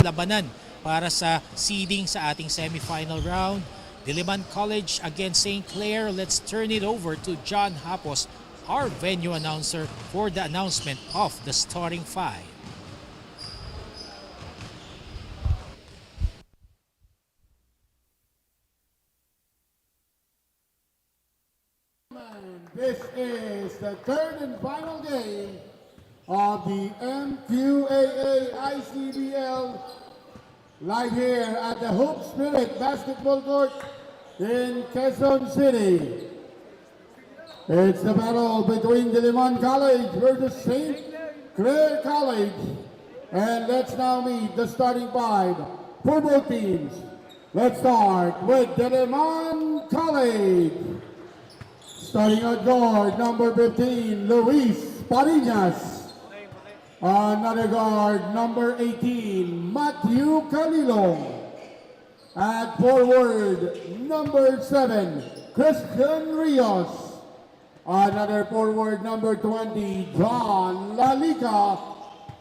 labanan para sa seeding sa ating semifinal round. Diliman College against St. Clare. Let's turn it over to John Hapos, our venue announcer, for the announcement of the starting five. This is the third and final game of the Mqaa-Icbl right here at the Hope Spirit Basketball Court in Quezon City. It's the battle between Diliman College versus St. Clare College. And let's now meet the starting five for both teams. Let's start with Diliman College. Starting at guard, number 15, Luis Parinas. Another guard, number 18, Matthew Calilong. At forward, number 7, Christian Rios. Another forward, number 20, John Lalica.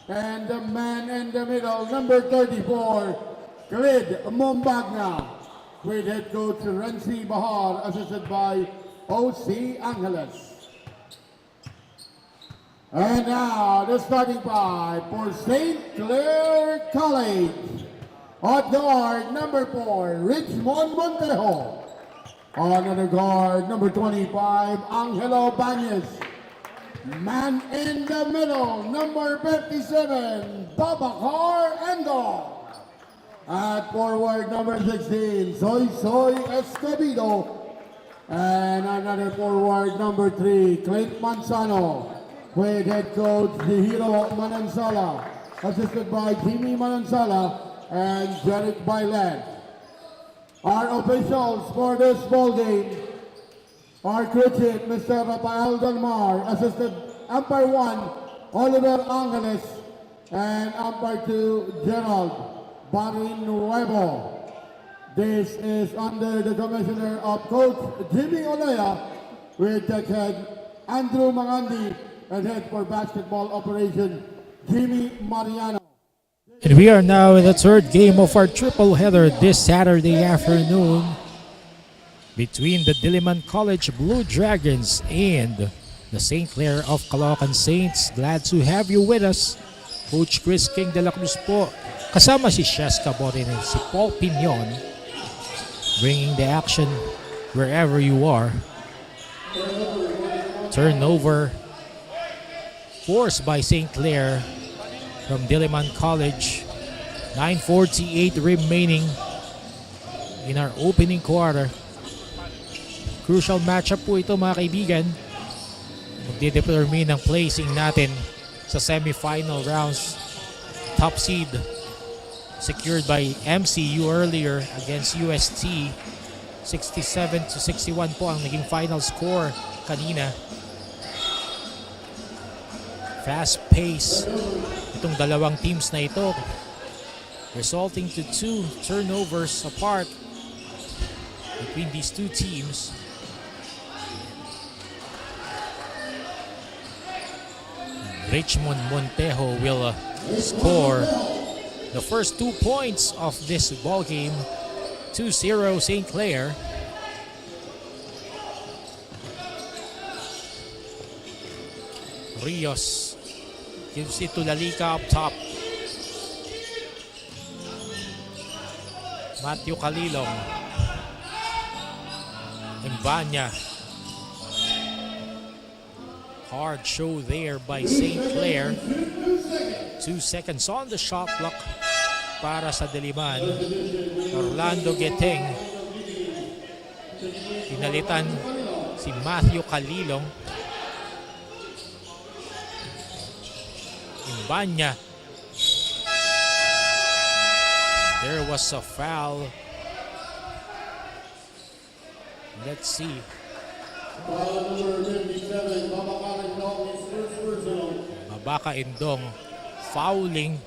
And the man in the middle, number 34, Clid Mombagna. With head coach Renzi Bahar, assisted by O.C. Angeles. And now the starting five for St. Clare College. At guard, number 4, Richmond Montejo. Another guard, number 25, Angelo Bañez. Man in the middle, number 57, Babacar Endo. At forward, number 16, Soy Escobedo. And another forward, number 3, Clint Manzano, with head coach Hiro Manansala, assisted by Jimmy Manansala and Jeric Bailan. Our officials for this ball game are crew chief Mr. Rafael Dalmar, assistant umpire 1, Oliver Angeles, and umpire 2, Gerald Barinuevo. This is under the commissioner of Coach Jimmy Olea, with tech head Andrew Mangandi and head for basketball operation Jimmy Mariano. And we are now in the third game of our triple header this Saturday afternoon between the Diliman College Blue Dragons and the St. Clare of Caloocan Saints. Glad to have you with us. Coach Chris King de la Cruz po. Kasama si Sheska Borin and si Paul Pinion, bringing the action wherever you are. Turnover forced by St. Clare from Diliman College. 9:48 remaining in our opening quarter. Crucial matchup po ito, mga kaibigan. Magdedetermine ang placing natin sa semifinal rounds. Top seed secured by MCU earlier against UST. 67-61 po ang naging final score kanina. Fast pace itong dalawang teams na ito, resulting to 2 turnovers apart between these two teams. Richmond Montejo will score the first 2 points of this ball game. 2-0 St. Clare. Rios gives it to Lalica up top. Matthew Calilong. Mbanya. Hard show there by St. Clare. 2 seconds on the shot clock para sa Diliman. Orlando Geteng. Pinalitan si Matthew Calilong. Mbanya. There was a foul. Let's see. Mabaka Indong fouling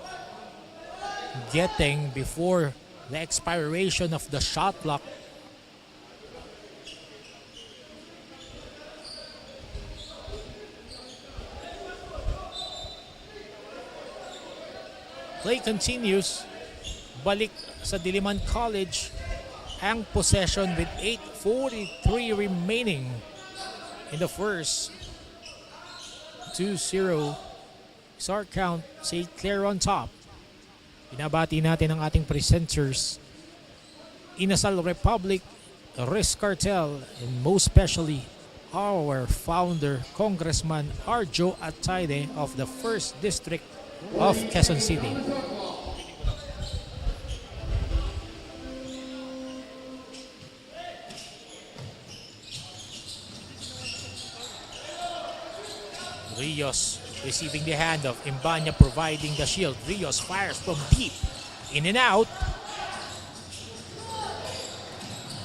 Geteng before the expiration of the shot clock. Play continues. balik sa Diliman College ang possession with 8:43 remaining in the first. 2-0 Star count, St. Clare on top. Binabati natin ang ating presenters, Inasal Republic, Risk Cartel, and most especially our founder, Congressman Arjo Atayde of the 1st District of Quezon City. Rios receiving the handoff. Imbanya providing the shield. Rios fires from deep. In and out.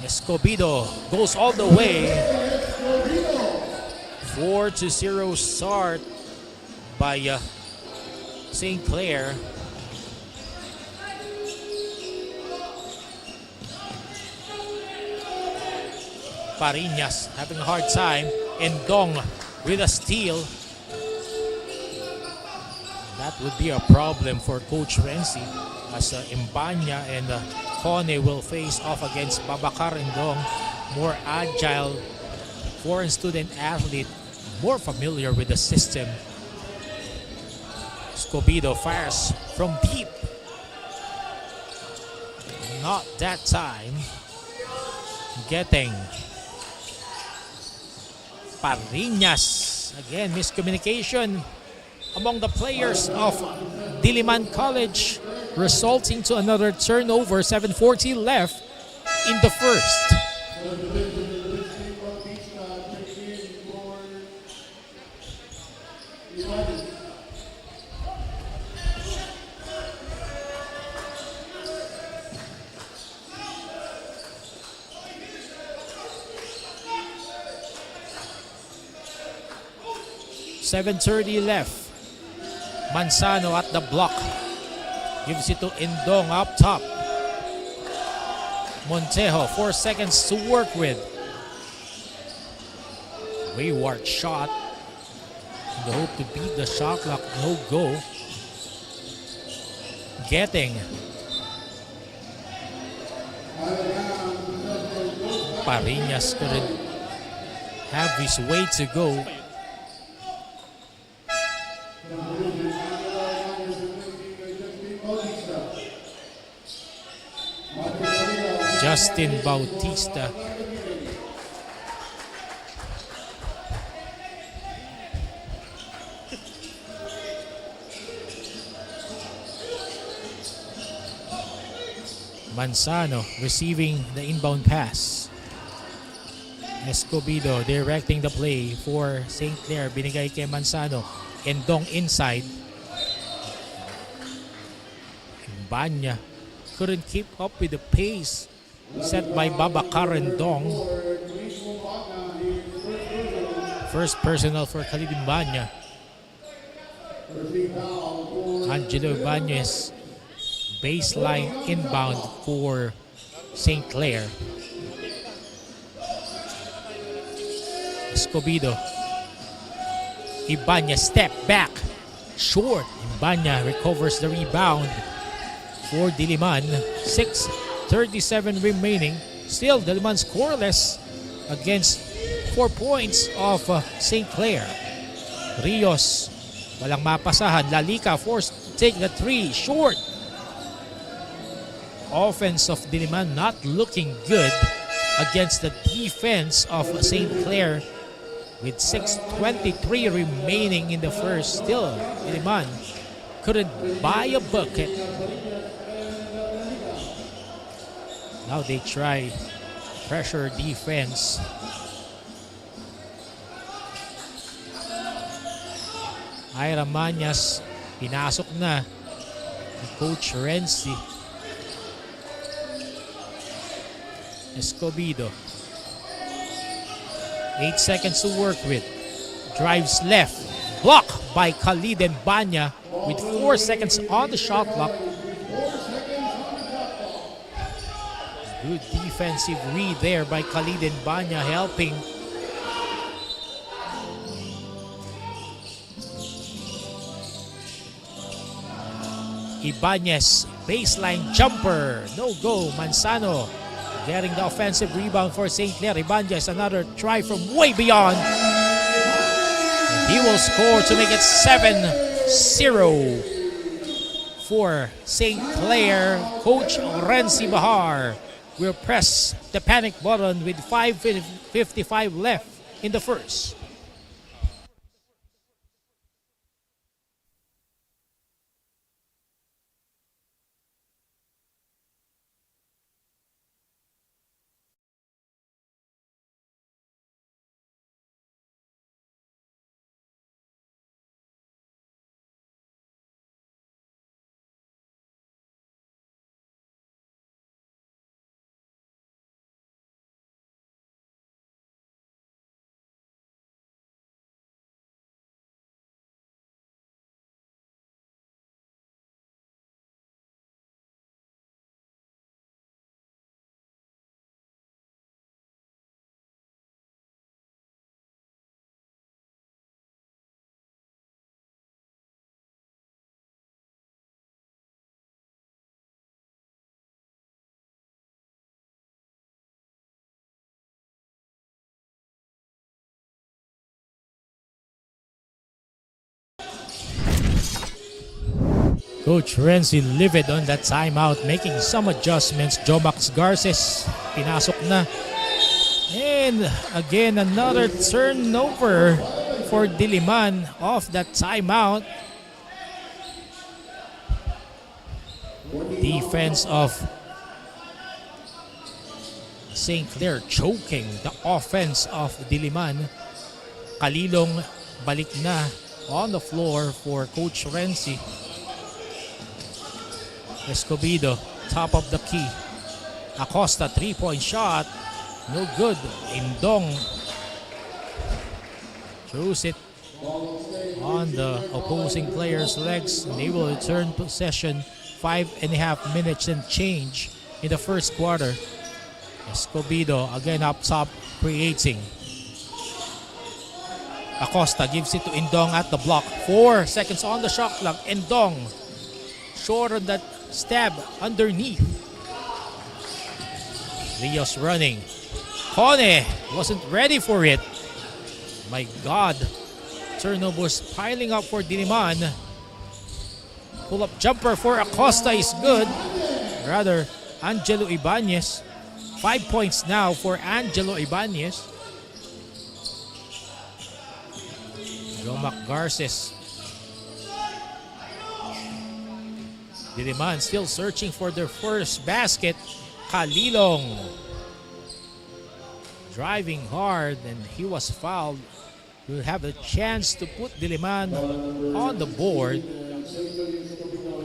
Escobedo goes all the way. 4-0 start by St. Clare. Parinas having a hard time. Endong with a steal. That would be a problem for Coach Renzi as Imbanya and Cone will face off against Babacar Endong, more agile foreign student athlete, more familiar with the system. Escobedo fires from deep. Not that time. Getting Parinas. Again, miscommunication among the players of Diliman College, resulting to another turnover. 7:40 left in the first. .730 left. Manzano at the block. Gives it to Endong up top. Montejo, 4 seconds to work with. Wayward shot. In the hope to beat the shot clock. No go. Getting. Parinas couldn't have his way to go. Justin Bautista. Manzano receiving the inbound pass. Escobedo directing the play for St. Clare. Binigay kay Manzano. Endong inside. Banya couldn't keep up with the pace set by Babacar Endong. First personal for Khalid Imbanya. Angelo Ibanez, baseline inbound for St. Clare. Escobedo. Ibanez step back. Short. Imbanya recovers the rebound for Diliman. 6:37 remaining. Still Diliman scoreless against 4 points of St. Clare. Rios, walang mapasahan. Lalika forced to take the 3. Short. Offense of Diliman not looking good against the defense of St. Clare. With 6:23 remaining in the first. Still Diliman couldn't buy a bucket. Now they try pressure defense. Ira Manyas, pinasok na ni Coach Renzi. Escobedo. 8 seconds to work with. Drives left. Block by Khalid Imbanya with 4 seconds on the shot clock. Good defensive read there by Khalid Imbanya, helping Ibanez baseline jumper. No go. Manzano getting the offensive rebound for St. Clair. Ibanez, another try from way beyond. And he will score to make it 7-0 for St. Clair. Coach Renzi Bahar will press the panic button with 5:55 left in the first. Coach Renzi livid on that timeout, making some adjustments. Jomax Garces, pinasok na. And again, another turnover for Diliman off that timeout. Defense of St. Clair choking the offense of Diliman. Kalilong balik na on the floor for Coach Renzi. Escobedo, top of the key. Acosta, three-point shot. No good. Indong throws it on the opposing player's legs. And they will return possession 5.5 minutes and change in the first quarter. Escobedo again up top creating. Acosta gives it to Indong at the block. 4 seconds on the shot clock. Indong short on that stab underneath. Rios running. Kone wasn't ready for it. My God. Turnovers piling up for Diliman. Pull-up jumper for Acosta is good. Rather, Angelo Ibanez. 5 points now for Angelo Ibanez. Jomax Garces. Diliman still searching for their first basket. Kalilong driving hard and he was fouled. Will have a chance to put Diliman on the board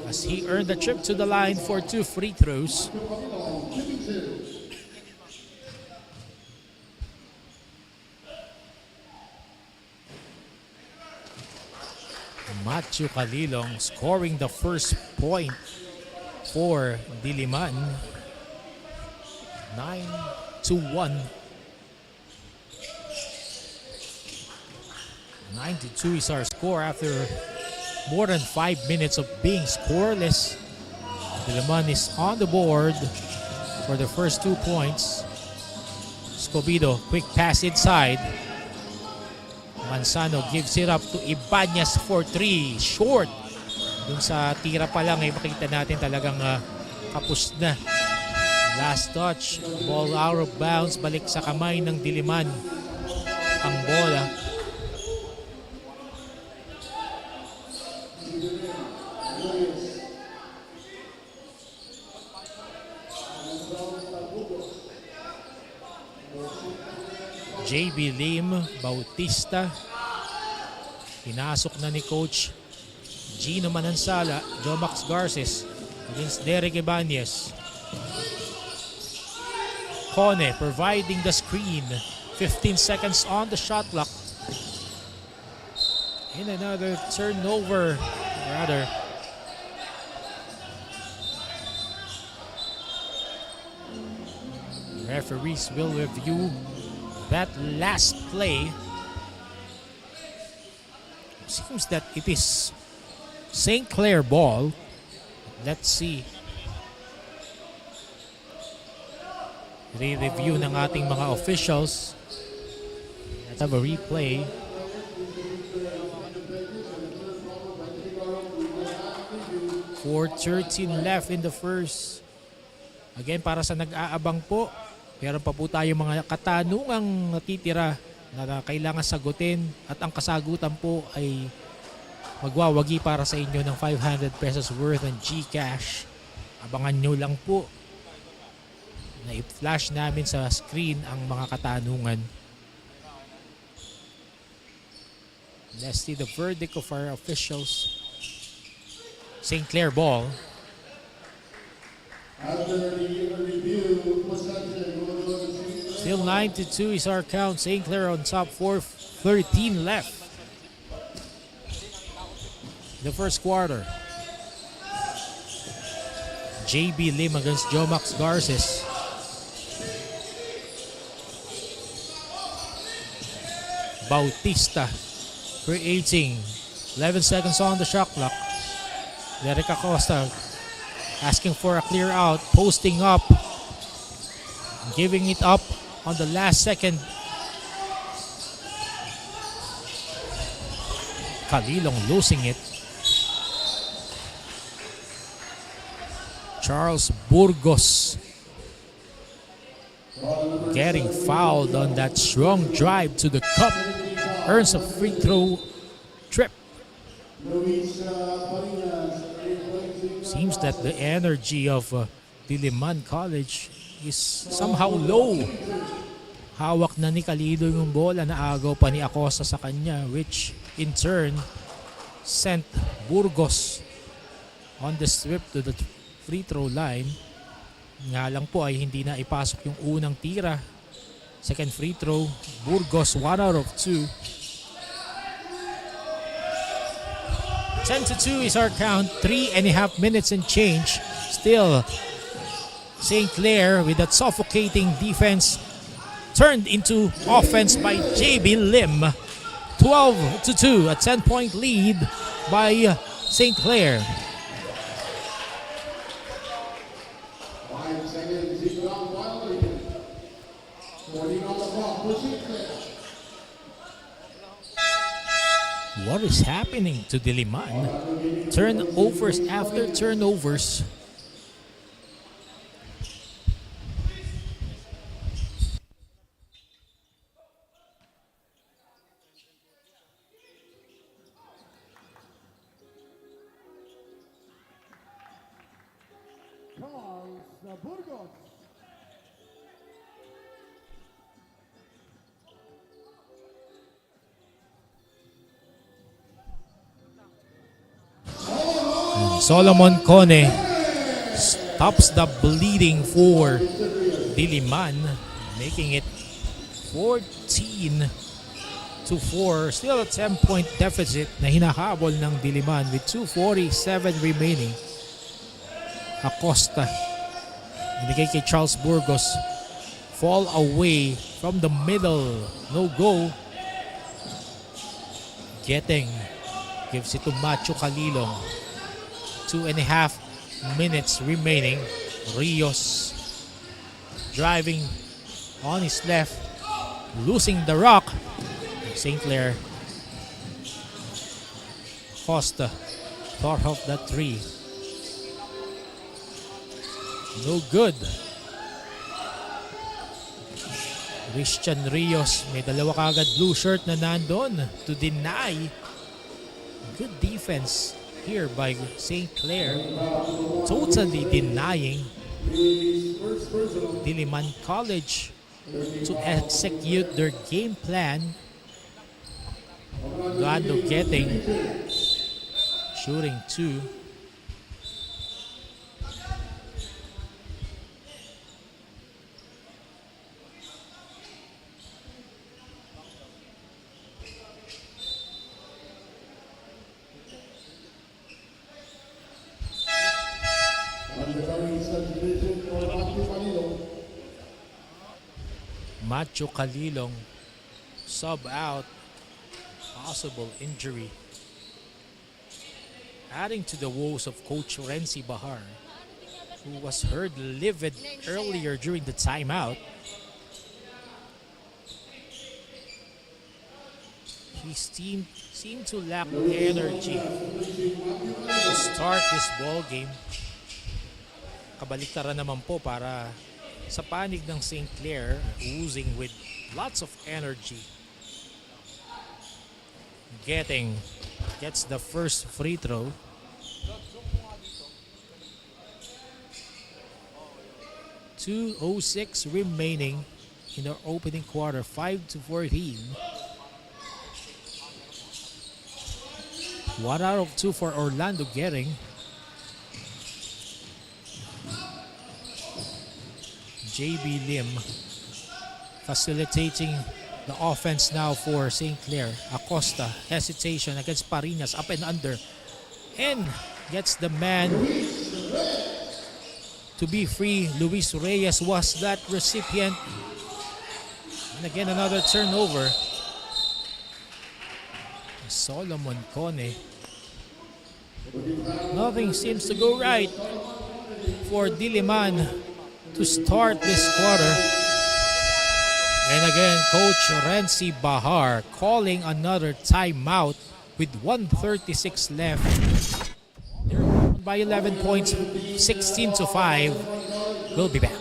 as he earned a trip to the line for 2 free throws. Matthew Kalilong scoring the first point for Diliman. 9-1. 9-2 is our score after more than 5 minutes of being scoreless. Diliman is on the board for the first 2 points. Escobedo, quick pass inside. Manzano gives it up to Ibanez for 3. Short. Dun sa tira pa lang ay makita natin talagang kapos na. Last touch. Ball out of bounds. Balik sa kamay ng Diliman. Ang bola. JB Lim Bautista. Pinasok na ni Coach Gino Manansala. Jomax Garces against Derek Ibanez. Kone providing the screen. 15 seconds on the shot clock. And another turnover. Rather, referees will review that last play. Seems that it is St. Clair ball. Let's see re-review ng ating mga officials. Let's have a replay. .4:13 left in the first. Again, para sa nag-aabang po, meron pa po tayo mga katanungang natitira na kailangan sagutin at ang kasagutan po ay magwawagi para sa inyo ng 500 pesos worth ng GCash. Abangan nyo lang po na i-flash namin sa screen ang mga katanungan. Let's see the verdict of our officials. St. Clare ball. Still 9-2 is our count. St. Clare on top, 4:13 left. The first quarter. JB Lim against Jomax Garces. Bautista creating. 11 seconds on the shot clock. Derek Acosta asking for a clear out, posting up, giving it up on the last second. Caloocan losing it. Charles Burgos getting fouled on that strong drive to the cup. Earns a free throw trip. Seems that the energy of Diliman College is somehow low. Hawak na ni Caloocan yung bola, na agaw pa ni Acosta sa kanya, which in turn sent Burgos on the strip to the free throw line. Nga lang po ay hindi na ipasok yung unang tira. Second free throw, Burgos 1 out of 2. 10-2 is our count. 3.5 minutes and change. Still, St. Clare with that suffocating defense turned into offense by JB Lim. 12-2, a 10-point lead by St. Clare. What is happening to Diliman? Turnovers after turnovers. Burgos. Solomon Cone stops the bleeding for Diliman, making it 14-4. Still a 10-point deficit na hinahabol ng Diliman with 2:47 remaining. Acosta, binigay kay Charles Burgos, fall away from the middle, no go. Getting, gives it to Macho Caloocan. 2.5 minutes remaining. Rios driving on his left, losing the rock. St. Clare. Costa thought of that three. No good. Christian Rios, may dalawa kagad blue shirt na nandun to deny. Good defense here by St. Clare, totally denying Diliman College to execute their game plan. Gando getting, shooting two. Macho Caloocan sub out, possible injury, adding to the woes of Coach Renzi Bahar. who was heard livid earlier during the timeout. He seemed to lack energy to start this ball game. Kabaliktaran naman po para sa panig ng St. Clare, oozing with lots of energy. Gets the first free throw. .206 remaining in the opening quarter, 5-14. 1 out of 2 for Orlando Getting. JB Lim facilitating the offense now for St. Clare. Acosta, hesitation against Parinas, up and under. And gets the man to be free. Luis Reyes was that recipient. And again, another turnover. Solomon Kone. Nothing seems to go right for Diliman to start this quarter. And again, Coach Renzi Bahar calling another timeout with 1:36 left. They're by 11 points, 16-5. We'll be back.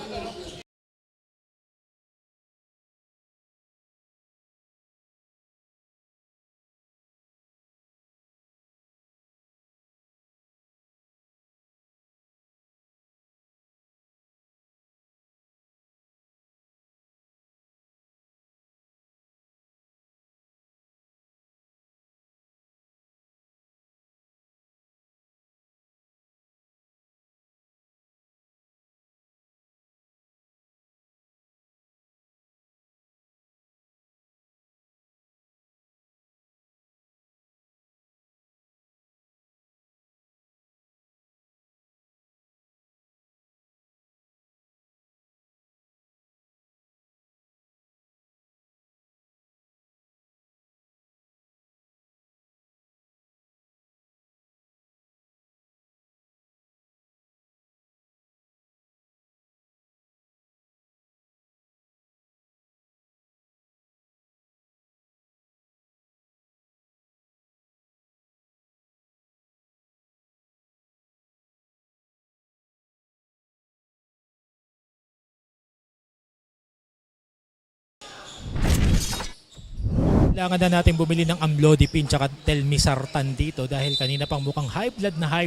Kailangan na natin bumili ng amlodipine tsaka telmisartan dito dahil kanina pang mukhang high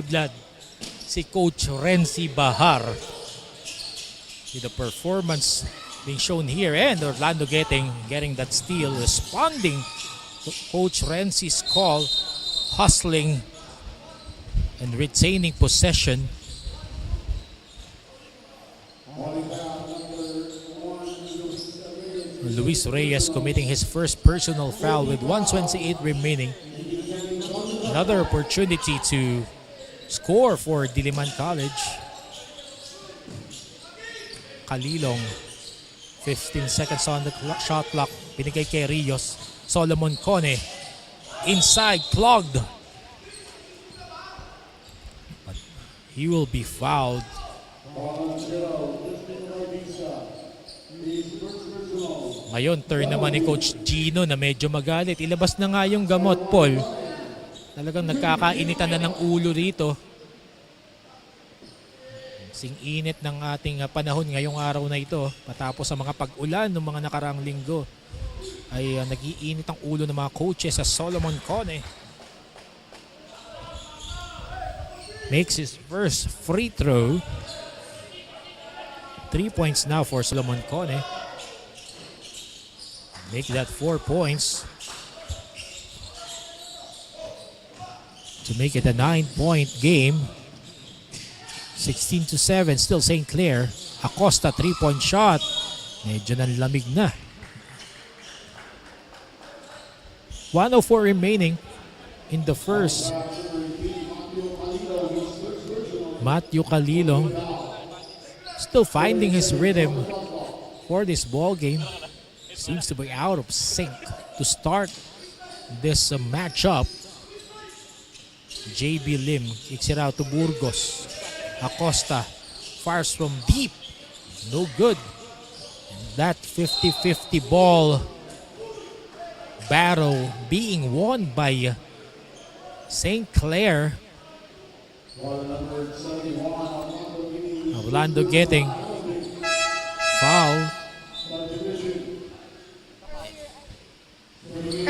blood si Coach Renzi Bahar. With the performance being shown here, and Orlando getting that steal, responding to Coach Renzi's call, hustling and retaining possession. Luis Reyes committing his first personal foul with 1:28 remaining. Another opportunity to score for Diliman College. Kalilong, 15 seconds on the shot clock. Binigay kay Rios. Solomon Kone, inside, clogged. But he will be fouled. Ngayon, turn naman ni Coach Gino na medyo magalit. Ilabas na nga yung gamot, Paul. Talagang nagkakainitan na ng ulo rito. Sing-init ng ating panahon ngayong araw na ito. Patapos sa mga pag-ulan ng mga nakaraang linggo, ay nag-iinit ang ulo ng mga coaches sa Solomon Kone. Makes his first free throw. 3 points now for Solomon Kone. Make that 4 points to make it a 9-point game. 16-7, still St. Clare. Acosta, 3-point shot. Medyo nanlamig na. 1:04 remaining in the first. Matthew Calilong still finding his rhythm for this ball game. Seems to be out of sync to start this matchup. JB Lim kicks it out to Burgos. Acosta fires from deep. No good. That 50-50 ball battle being won by St. Clare. Orlando getting foul.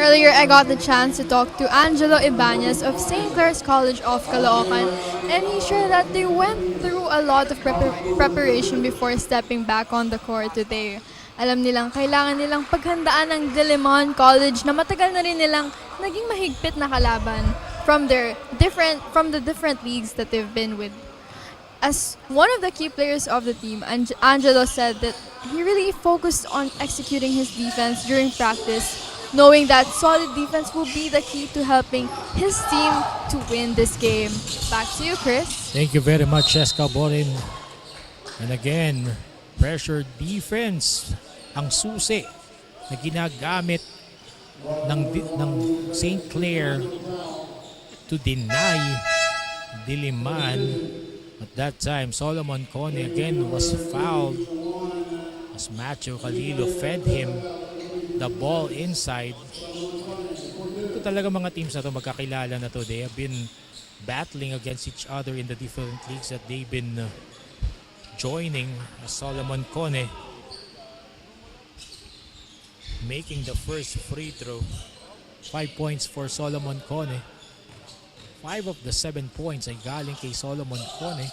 Earlier, I got the chance to talk to Angelo Ibanez of St. Clare's College of Caloocan, and he shared that they went through a lot of preparation before stepping back on the court today. Alam nilang kailangan nilang paghandaan ng Diliman College na matagal na rin nilang naging mahigpit na kalaban from the different leagues that they've been with. As one of the key players of the team, Angelo said that he really focused on executing his defense during practice, knowing that solid defense will be the key to helping his team to win this game. Back to you, Chris. Thank you very much, Cheska Borin. And again, pressure defense ang susi na ginagamit ng St. Clare to deny Diliman. At that time, Solomon Cone again was fouled as Macho Calilo fed him the ball inside. Ito talaga mga teams na ito magkakilala na to. They have been battling against each other in the different leagues that they've been joining. Solomon Cone making the first free throw. 5 points for Solomon Cone. 5 of the 7 points ay galing kay Solomon Cone.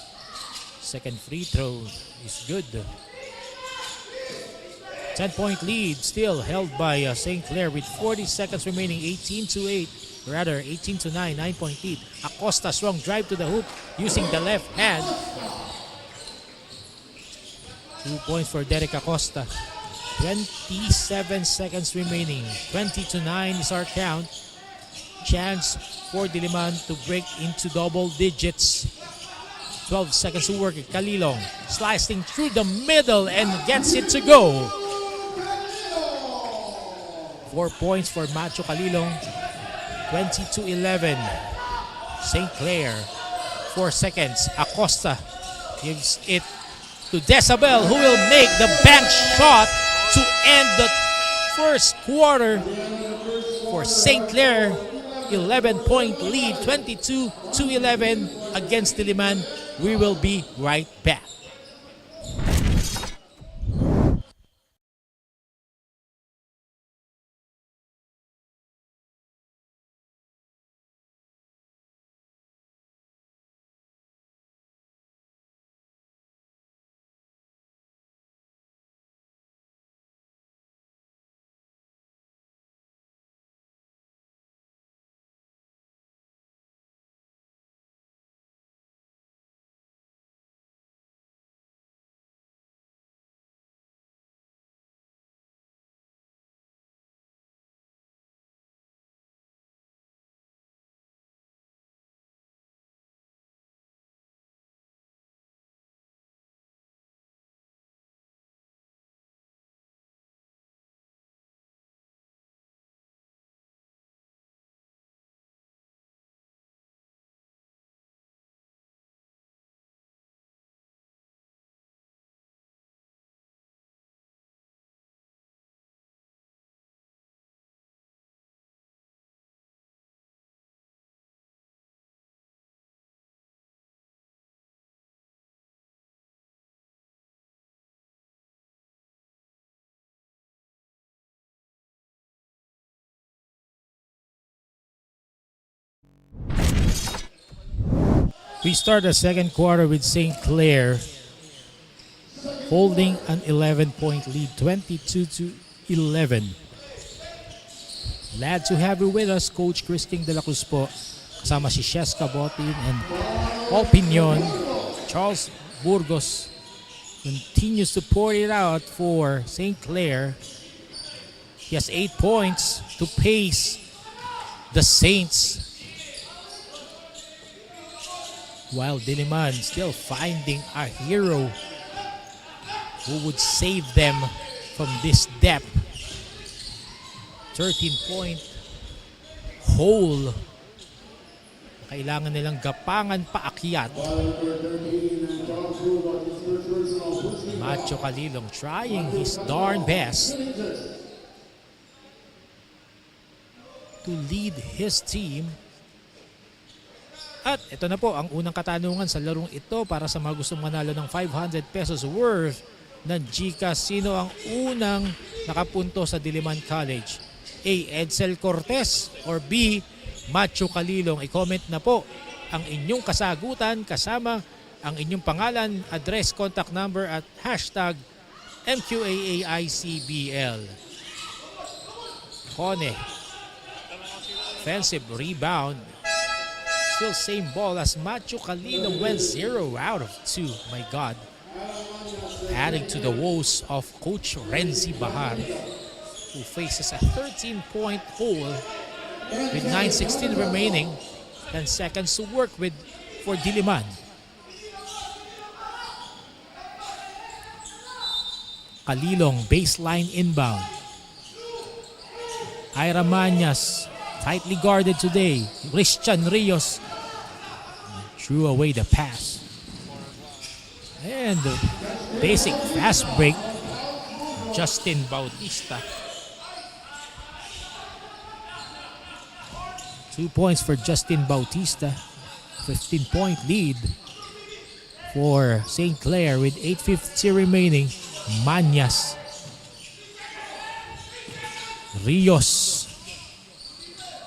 Second free throw is good. 10-point lead still held by St. Clare with 40 seconds remaining. 18-8, rather 18-9, 9-point lead. Acosta, strong drive to the hoop using the left hand. 2 points for Derek Acosta. 27 seconds remaining. 20-9 is our count. Chance for Diliman to break into double digits. 12 seconds to work. Calilong slicing through the middle and gets it to go. 4 points for Macho Calilong. 20-11. St. Clare. 4 seconds. Acosta gives it to Decibel, who will make the bank shot to end the first quarter for St. Clare. 11-point lead, 22-11 against Diliman. We will be right back. We start the second quarter with St. Clare holding an 11-point lead, 22-11. Glad to have you with us, Coach Chris King de la Cruz po. Kasama si Cheska Botin and Paul Piñon. Charles Burgos continues to pour it out for St. Clare. He has 8 points to pace the Saints. While Diliman still finding a hero who would save them from this depth. 13-point hole. Kailangan nilang gapangan paakyat. Macho Calilong trying his darn best to lead his team. At ito na po ang unang katanungan sa larong ito para sa mga gustong manalo ng 500 pesos worth ng GCash. Sino ang unang nakapunto sa Diliman College? A. Edsel Cortez or B. Macho Calilong? I-comment na po ang inyong kasagutan kasama ang inyong pangalan, address, contact number at hashtag Mqaa-Icbl. Kone. Offensive rebound. Still same ball as Macho Calilong went 0 out of 2. My God. Adding to the woes of Coach Renzi Bahar, who faces a 13-point hole with 9:16 remaining. 10 seconds to work with for Diliman. Calilong baseline inbound. Ira Manyas tightly guarded today. Christian Rios threw away the pass. And the basic fast break. Justin Bautista. 2 points for Justin Bautista. 15-point lead for St. Clare with 8:50 remaining. Manyas. Rios.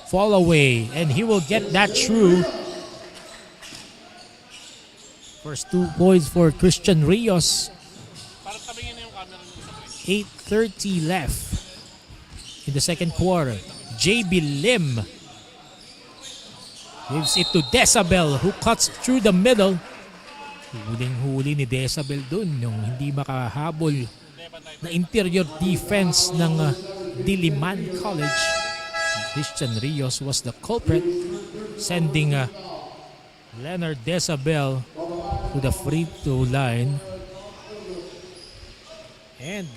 Fall away, and he will get that through. First 2 points for Christian Rios. 8:30 left in the second quarter. JB Lim gives it to Decibel, who cuts through the middle. Huling-huli ni Decibel dun yung hindi makahabol na interior defense ng Diliman College. Christian Rios was the culprit, sending Leonard Decibel to the free throw line. And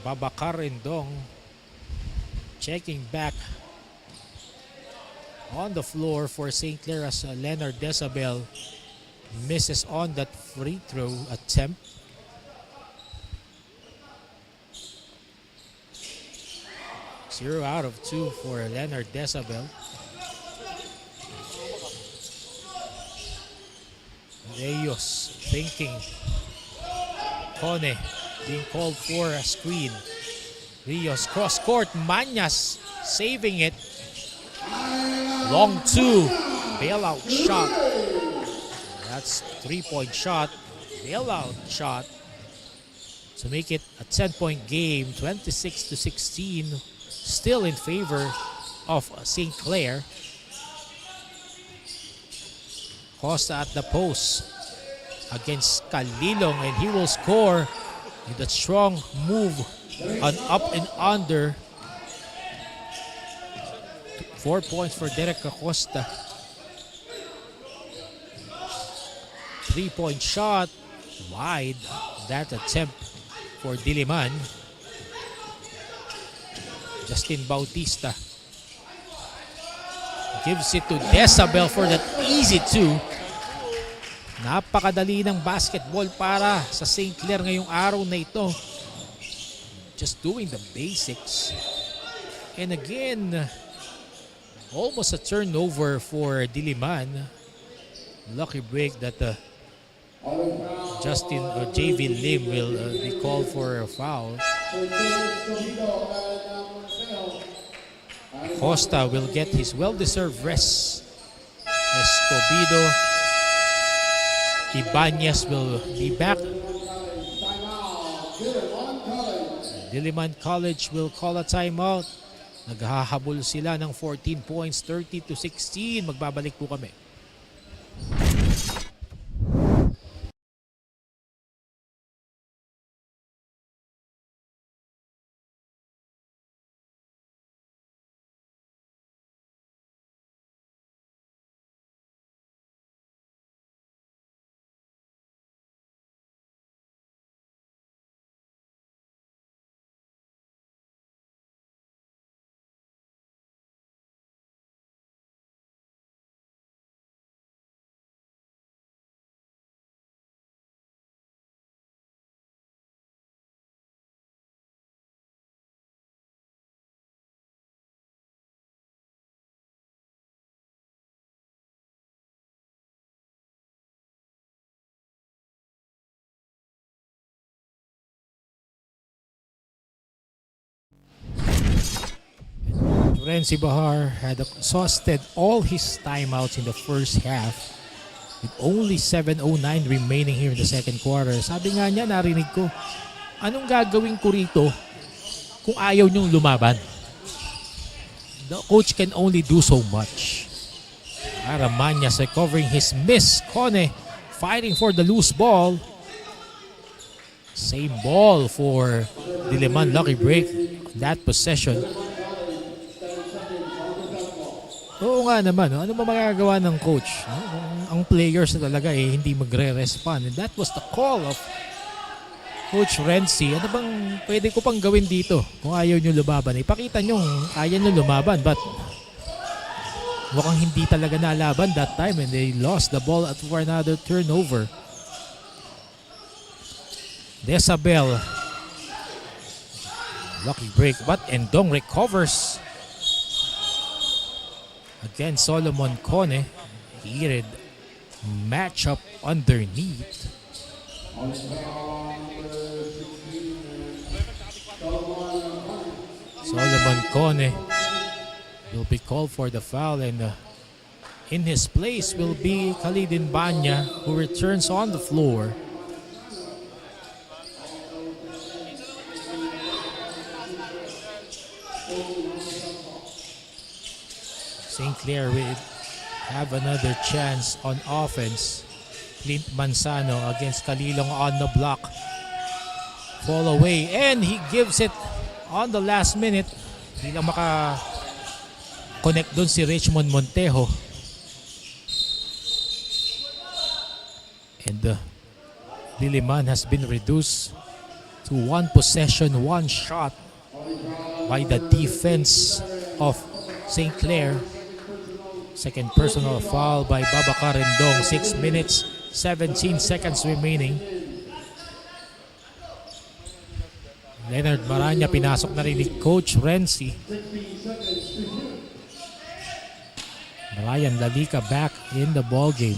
Babacar Rendong checking back on the floor for St. Clair as Leonard Decibel misses on that free throw attempt. Zero out of 2 for Leonard Decibel. Reyes thinking. Kone being called for a screen. Rios cross court. Manyas saving it. Long 2. Bailout shot. That's 3-point shot. Bailout shot to make it a 10-point game. 26-16. Still in favor of St. Clair. Costa at the post against Calilong, and he will score with a strong move on up and under. 4 points for Derek Acosta. 3-point shot wide. That attempt for Diliman. Justin Bautista gives it to Decibel for that easy 2. Napakadali ng basketball para sa St. Clair ngayong araw na ito. Just doing the basics. And again, almost a turnover for Diliman. Lucky break that Justin or JV Lim will be called for a foul. Costa will get his well-deserved rest. Escobedo. Ibanez will be back. Diliman College will call a timeout. Naghahabol sila ng 14 points, 30-16. Magbabalik po kami. Renzi Bahar had exhausted all his timeouts in the first half with only 7:09 remaining here in the second quarter. Sabi nga niya, narinig ko, anong gagawin ko rito kung ayaw niyong lumaban? The coach can only do so much. Aramanyas recovering his miss. Kone fighting for the loose ball. Same ball for Diliman. Lucky break that possession. Oo nga naman, ano ba magagawa ng coach? Ang players na talaga hindi magre-respond. And that was the call of Coach Renzi. Ano bang pwede ko pang gawin dito kung ayaw nyo lumaban? Ipakita nyo ayaw nyo lumaban, but mukhang hindi talaga nalaban that time and they lost the ball for another turnover. Desabel. Lucky break, but Endong recovers. Again, Solomon Kone. Heated matchup underneath. Solomon Kone will be called for the foul, and in his place will be Khalidin Banya, who returns on the floor. St. Clare will have another chance on offense. Clint Manzano against Calilong on the block. Fall away, and he gives it on the last minute. Hindi lang maka-connect dun si Richmond Montejo. And Diliman has been reduced to one possession, one shot by the defense of St. Clare. Second personal foul by Babacar Rendong. 6 minutes, 17 seconds remaining. Leonard Maranya pinasok na rin ni Coach Renzi. Ryan Lalika back in the ball game.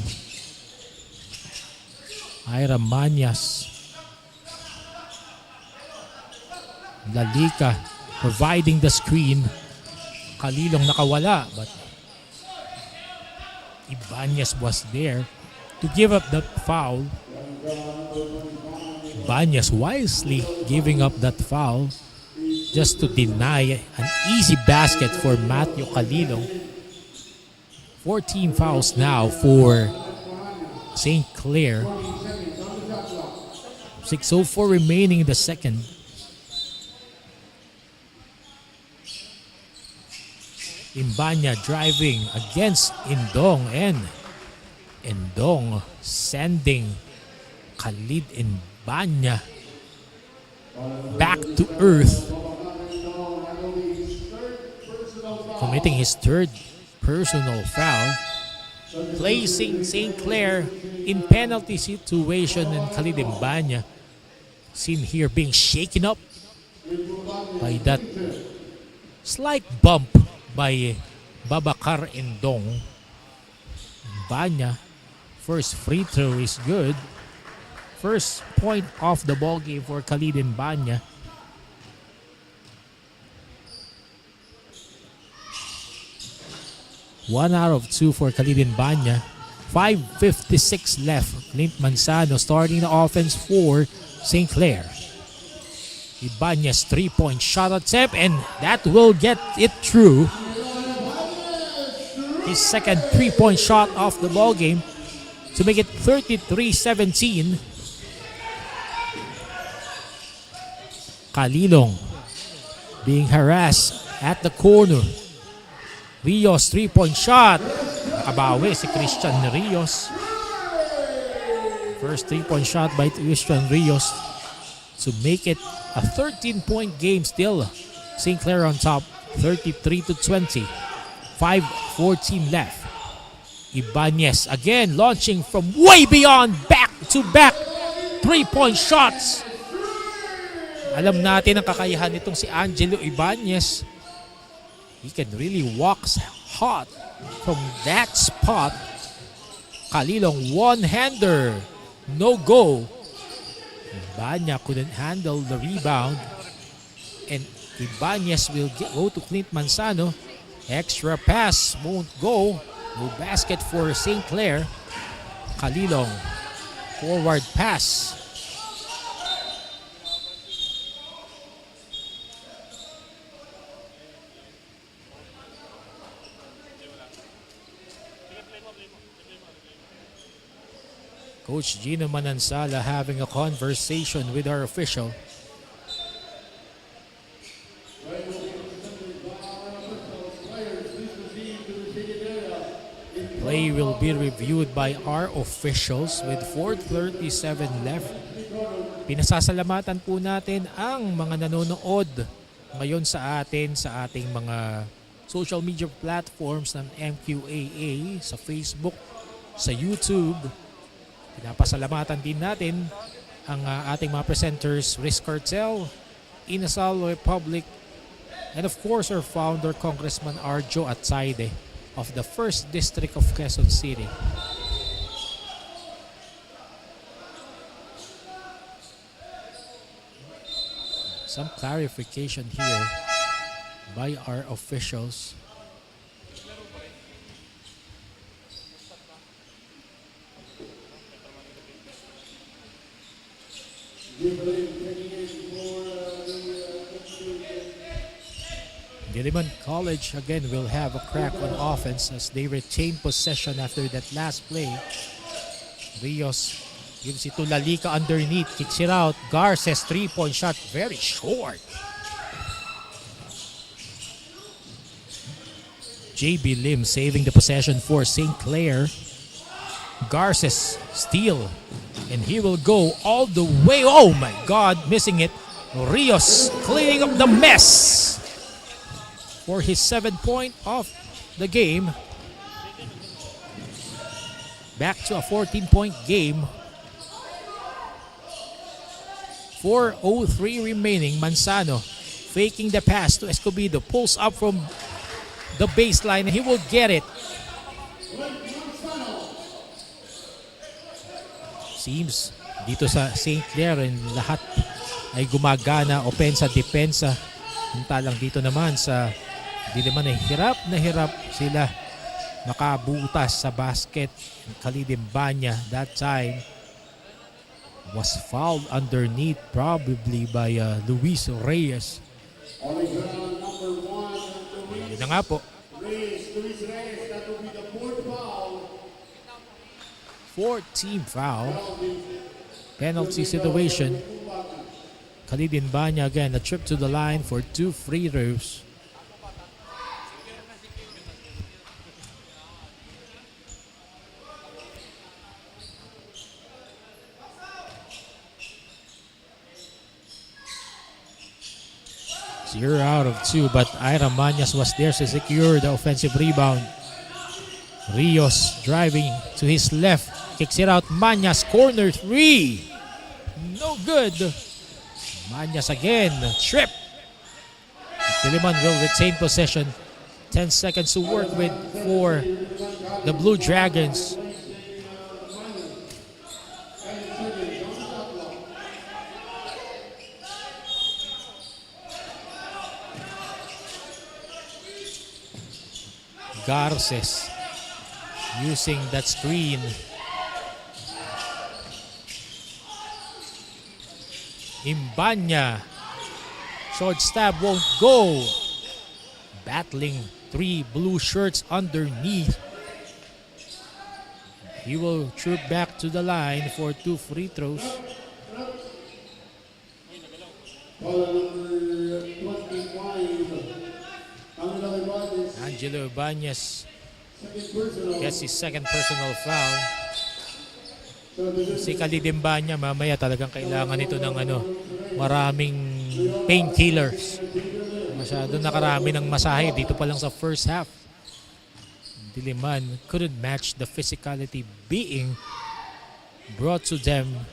Ira Manyas. Lalika providing the screen. Kalilong nakawala, but Ibanez was there to give up that foul. Ibanez wisely giving up that foul just to deny an easy basket for Matthew Kalilong. 14 fouls now for St. Clare. 6:04 remaining in the second. Imbanya driving against Indong, and Indong sending Khalid Imbanya back to earth, committing his third personal foul, placing St. Clare in penalty situation, and Khalid Imbanya seen here being shaken up by that slight bump by Babacar Endong. Banya, first free throw is good. First point off the ball game for Khalid Banya. One out of two for Khalid Banya. 5:56 left. Clint Manzano starting the offense for St. Clare. Ibanez 3-point shot attempt, and that will get it through. His second 3-point shot off the ball game to make it 33-17. Kalilong being harassed at the corner. Rios 3-point shot. Nakabawi si Christian Rios. First 3-point shot by Christian Rios to make it a 13-point game still. St. Clare on top, 33-20. 5:14 left. Ibanez again launching from way beyond, back-to-back 3-point shots. Alam natin ang kakayahan nitong si Angelo Ibanez. He can really walk hot from that spot. Kalilong one-hander, no go. Banya couldn't handle the rebound, and Ibanez will go to Clint Manzano. Extra pass won't go. No basket for St. Clair. Kalilong. Forward pass. Coach Gino Manansala having a conversation with our official. Play will be reviewed by our officials with 4:37 left. Pinasasalamatan po natin ang mga nanonood ngayon sa atin sa ating mga social media platforms ng MQAA, sa Facebook, sa YouTube. Pinapasalamatan din natin ang ating mga presenters, Riz Cartel, Inasal Republic, and of course our founder, Congressman Arjo Atsaide of the 1st District of Quezon City. Some clarification here by our officials. Diliman College again will have a crack on offense as they retain possession after that last play. Rios gives it to Lalika underneath, kicks it out. Garces 3-point shot, very short. JB Lim saving the possession for St. Clair. Garces steal, and he will go all the way. Oh my God, missing it. Rios cleaning up the mess for his 7th point of the game. Back to a 14-point game. 4:03 remaining. Manzano faking the pass to Escobedo. Pulls up from the baseline and he will get it. Seems dito sa St. Clair and lahat ay gumagana, opensa, depensa. Puntalang dito naman sa Diliman ay hirap na hirap sila makabutas sa basket. Kalidimbanya that time was fouled underneath probably by Luis Reyes. Yun na nga po. Fourth team foul. Penalty situation. Kalidimbanya again, a trip to the line for 2 free throws. Zero out of 2, but Ira Mañas was there to secure the offensive rebound. Rios driving to his left, kicks it out. Mañas, corner 3. No good. Mañas again, trip. Diliman will retain possession. 10 seconds to work with for the Blue Dragons. Garces using that screen. Imbanya. Short stab won't go. Battling 3 blue shirts underneath. He will troop back to the line for 2 free throws. Angelo Ibanez gets his 2nd personal foul. Si Kalidimbanya mamaya talagang kailangan ito ng maraming painkillers. Masyado nakarami ng masahe dito pa lang sa first half. Diliman couldn't match the physicality being brought to them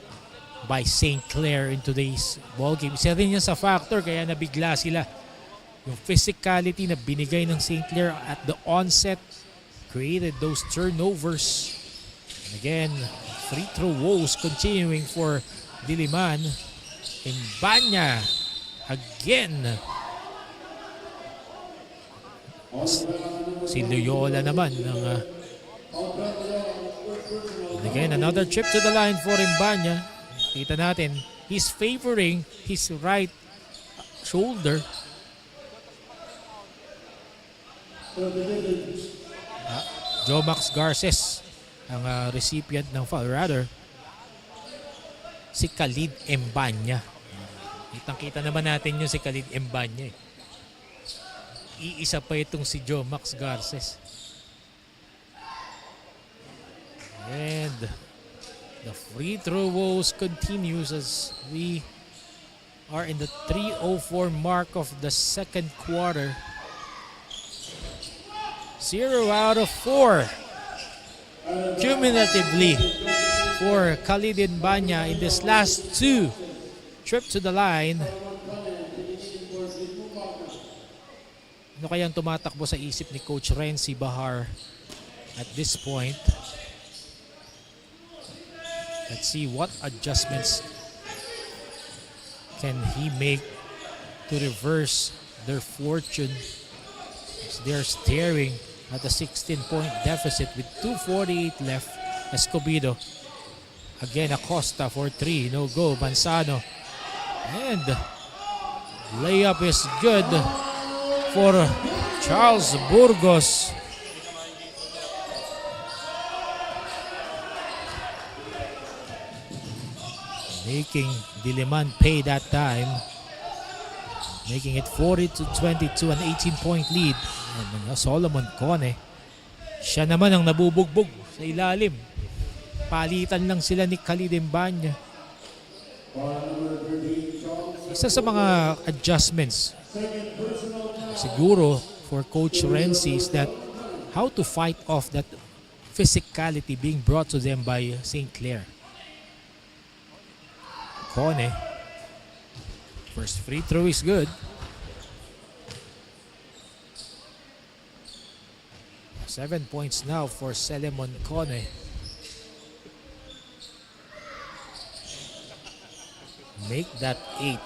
by St. Clair in today's ballgame. Isa rin yan sa factor kaya nabigla sila. Yung physicality na binigay ng St. Clair at the onset created those turnovers. And again, free throw woes continuing for Diliman. Imbanya again. Si Loyola naman ng and again, another trip to the line for Imbanya. Kita natin, he's favoring his right shoulder. Jomax Garces ang recipient ng foul. Rather, si Khalid Imbanya. Kitang-kita naman natin yung si Khalid Imbanya. Iisa pa itong si Jomax Garces. And the free throw woes continues as we are in the 3:04 mark of the second quarter. 0 out of 4 cumulatively for Khalid Imbanya in this last two trip to the line. Ano kayang tumatakbo sa isip ni Coach Renzi Bahar at this point? Let's see what adjustments can he make to reverse their fortune. They're staring at a 16-point deficit with 2:48 left. Escobedo. Again, Acosta for 3. No go. Manzano. And layup is good for Charles Burgos. Making Diliman pay that time. Making it 40-22, an 18-point lead. And Solomon Cone. Siya naman ang nabubugbog sa ilalim. Palitan lang sila ni Khalid Imbanya. Isa sa mga adjustments siguro for Coach Renzi is that how to fight off that physicality being brought to them by St. Clare. Cone. First free throw is good. 7 points now for Solomon Cone. Make that 8.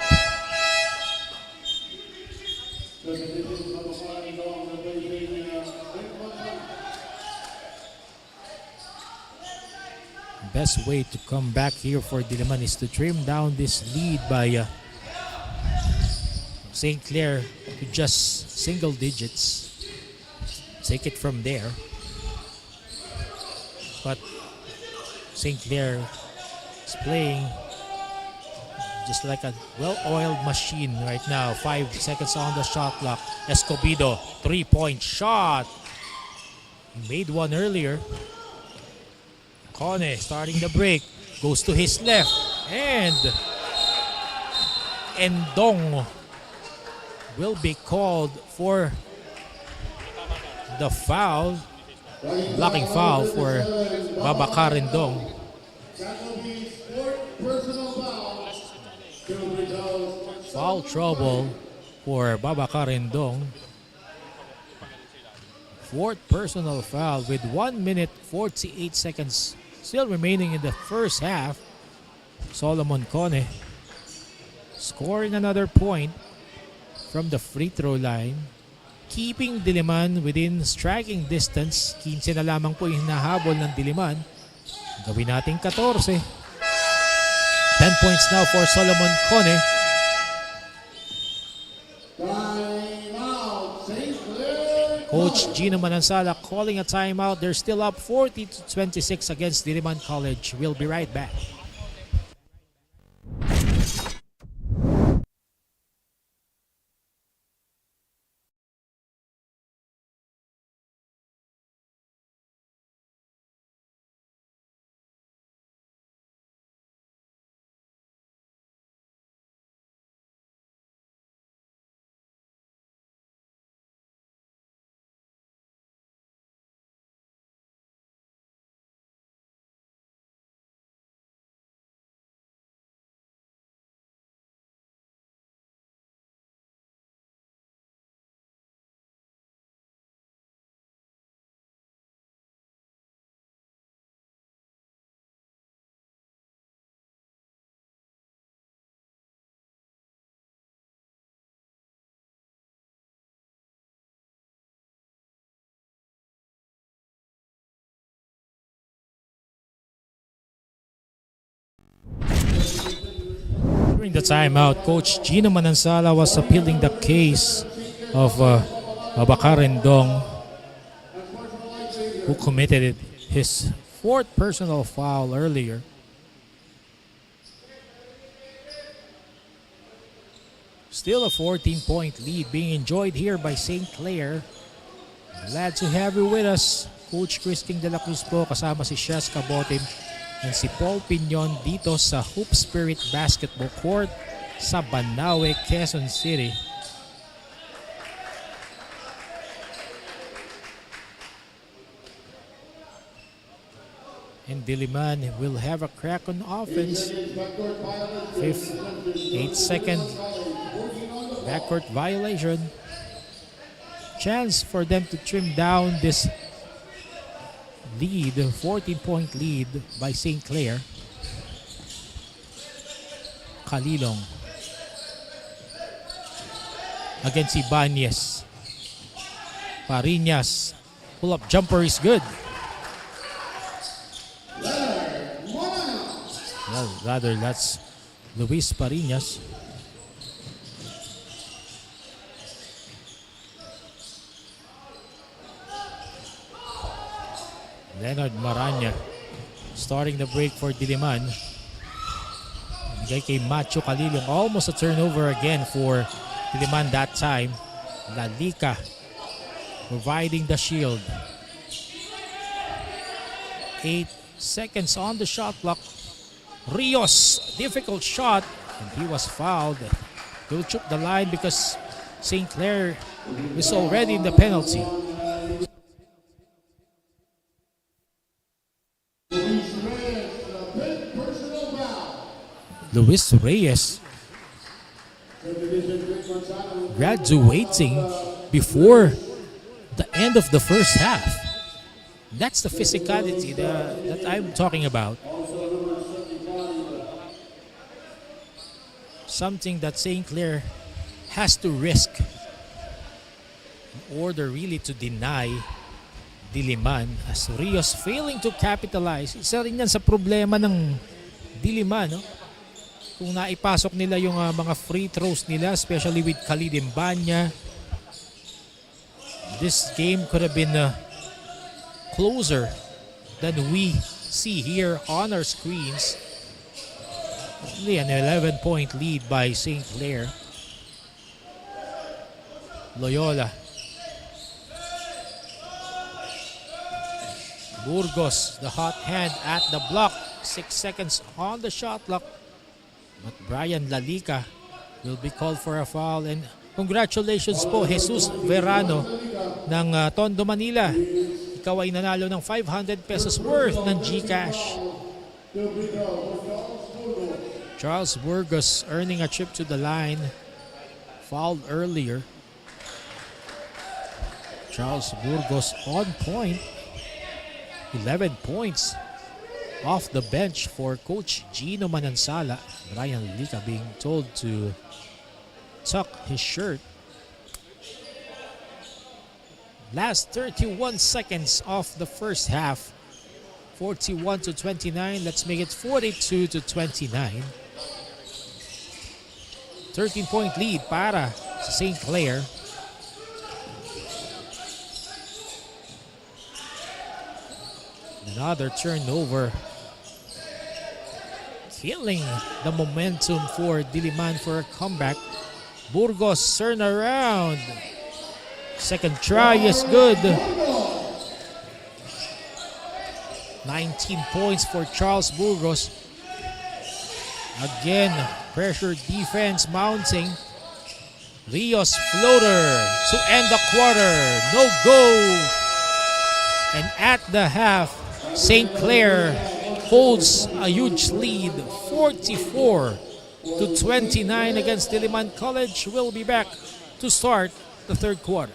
Best way to come back here for Diliman is to trim down this lead by St. Clare to just single digits. Take it from there. But St. Clare is playing just like a well-oiled machine right now. 5 seconds on the shot clock. Escobedo, 3-point shot. He made one earlier. Cone starting the break. Goes to his left. And Endong will be called for the foul. Blocking foul for Babacar Endong. Foul trouble for Babacar Endong. Fourth personal foul with 1 minute 48 seconds still remaining in the first half. Solomon Cone scoring another point from the free throw line, keeping Diliman within striking distance. 15 na lamang po yung hinahabol ng Diliman. Gawin natin 14. 10 points now for Solomon Cone. Coach Gino Manansala calling a timeout. They're still up 40-26 against Diliman College. We'll be right back. During the timeout, Coach Gino Manansala was appealing the case of Babacarendong, who committed his fourth personal foul earlier. Still a 14-point lead being enjoyed here by St. Clair. Glad to have you with us. Coach Christine De La Cruz po, kasama si Shes Cabotim and si Paul Pinion dito sa Hoop Spirit Basketball Court sa Banawe, Quezon City. And Diliman will have a crack on offense. 8-second backcourt violation. Chance for them to trim down this lead, 14-point lead by St. Clair. Kalilong against Ibanez. Parinas, pull-up jumper is good. Well, rather that's Luis Parinas. Leonard Maranya starting the break for Diliman. Bigay kay Macho Kalilong. Almost a turnover again for Diliman that time. Lalika providing the shield. 8 seconds on the shot clock. Rios, difficult shot, and he was fouled. He'll chip the line because St. Clair is already in the penalty. Luis Reyes graduating before the end of the first half. That's the physicality that I'm talking about. Something that St. Clair has to risk in order really to deny Diliman, as Rios failing to capitalize. Isa rin yan sa problema ng Diliman, no? Kung naipasok nila yung mga free throws nila, especially with Khalid Mbanya, this game could have been closer than we see here on our screens. Only an 11-point lead by St. Clair. Loyola. Burgos, the hot hand at the block. 6 seconds on the shot clock. But Brian Lalika will be called for a foul. And congratulations po, Jesus Verano ng Tondo, Manila. Ikaw ay nanalo ng 500 pesos worth ng GCash. Charles Burgos earning a trip to the line. Fouled earlier. Charles Burgos on point. 11 points off the bench for Coach Gino Manansala. Brian Lika being told to tuck his shirt. Last 31 seconds of the first half. 41-29. Let's make it 42-29. 13-point lead para sa St. Clair. Another turnover. Killing the momentum for Diliman for a comeback. Burgos turn around. Second try is good. 19 points for Charles Burgos. Again, pressure defense mounting. Rios floater to end the quarter. No go. And at the half, St. Clair holds a huge lead, 44-29 against Diliman College. We'll be back to start the third quarter.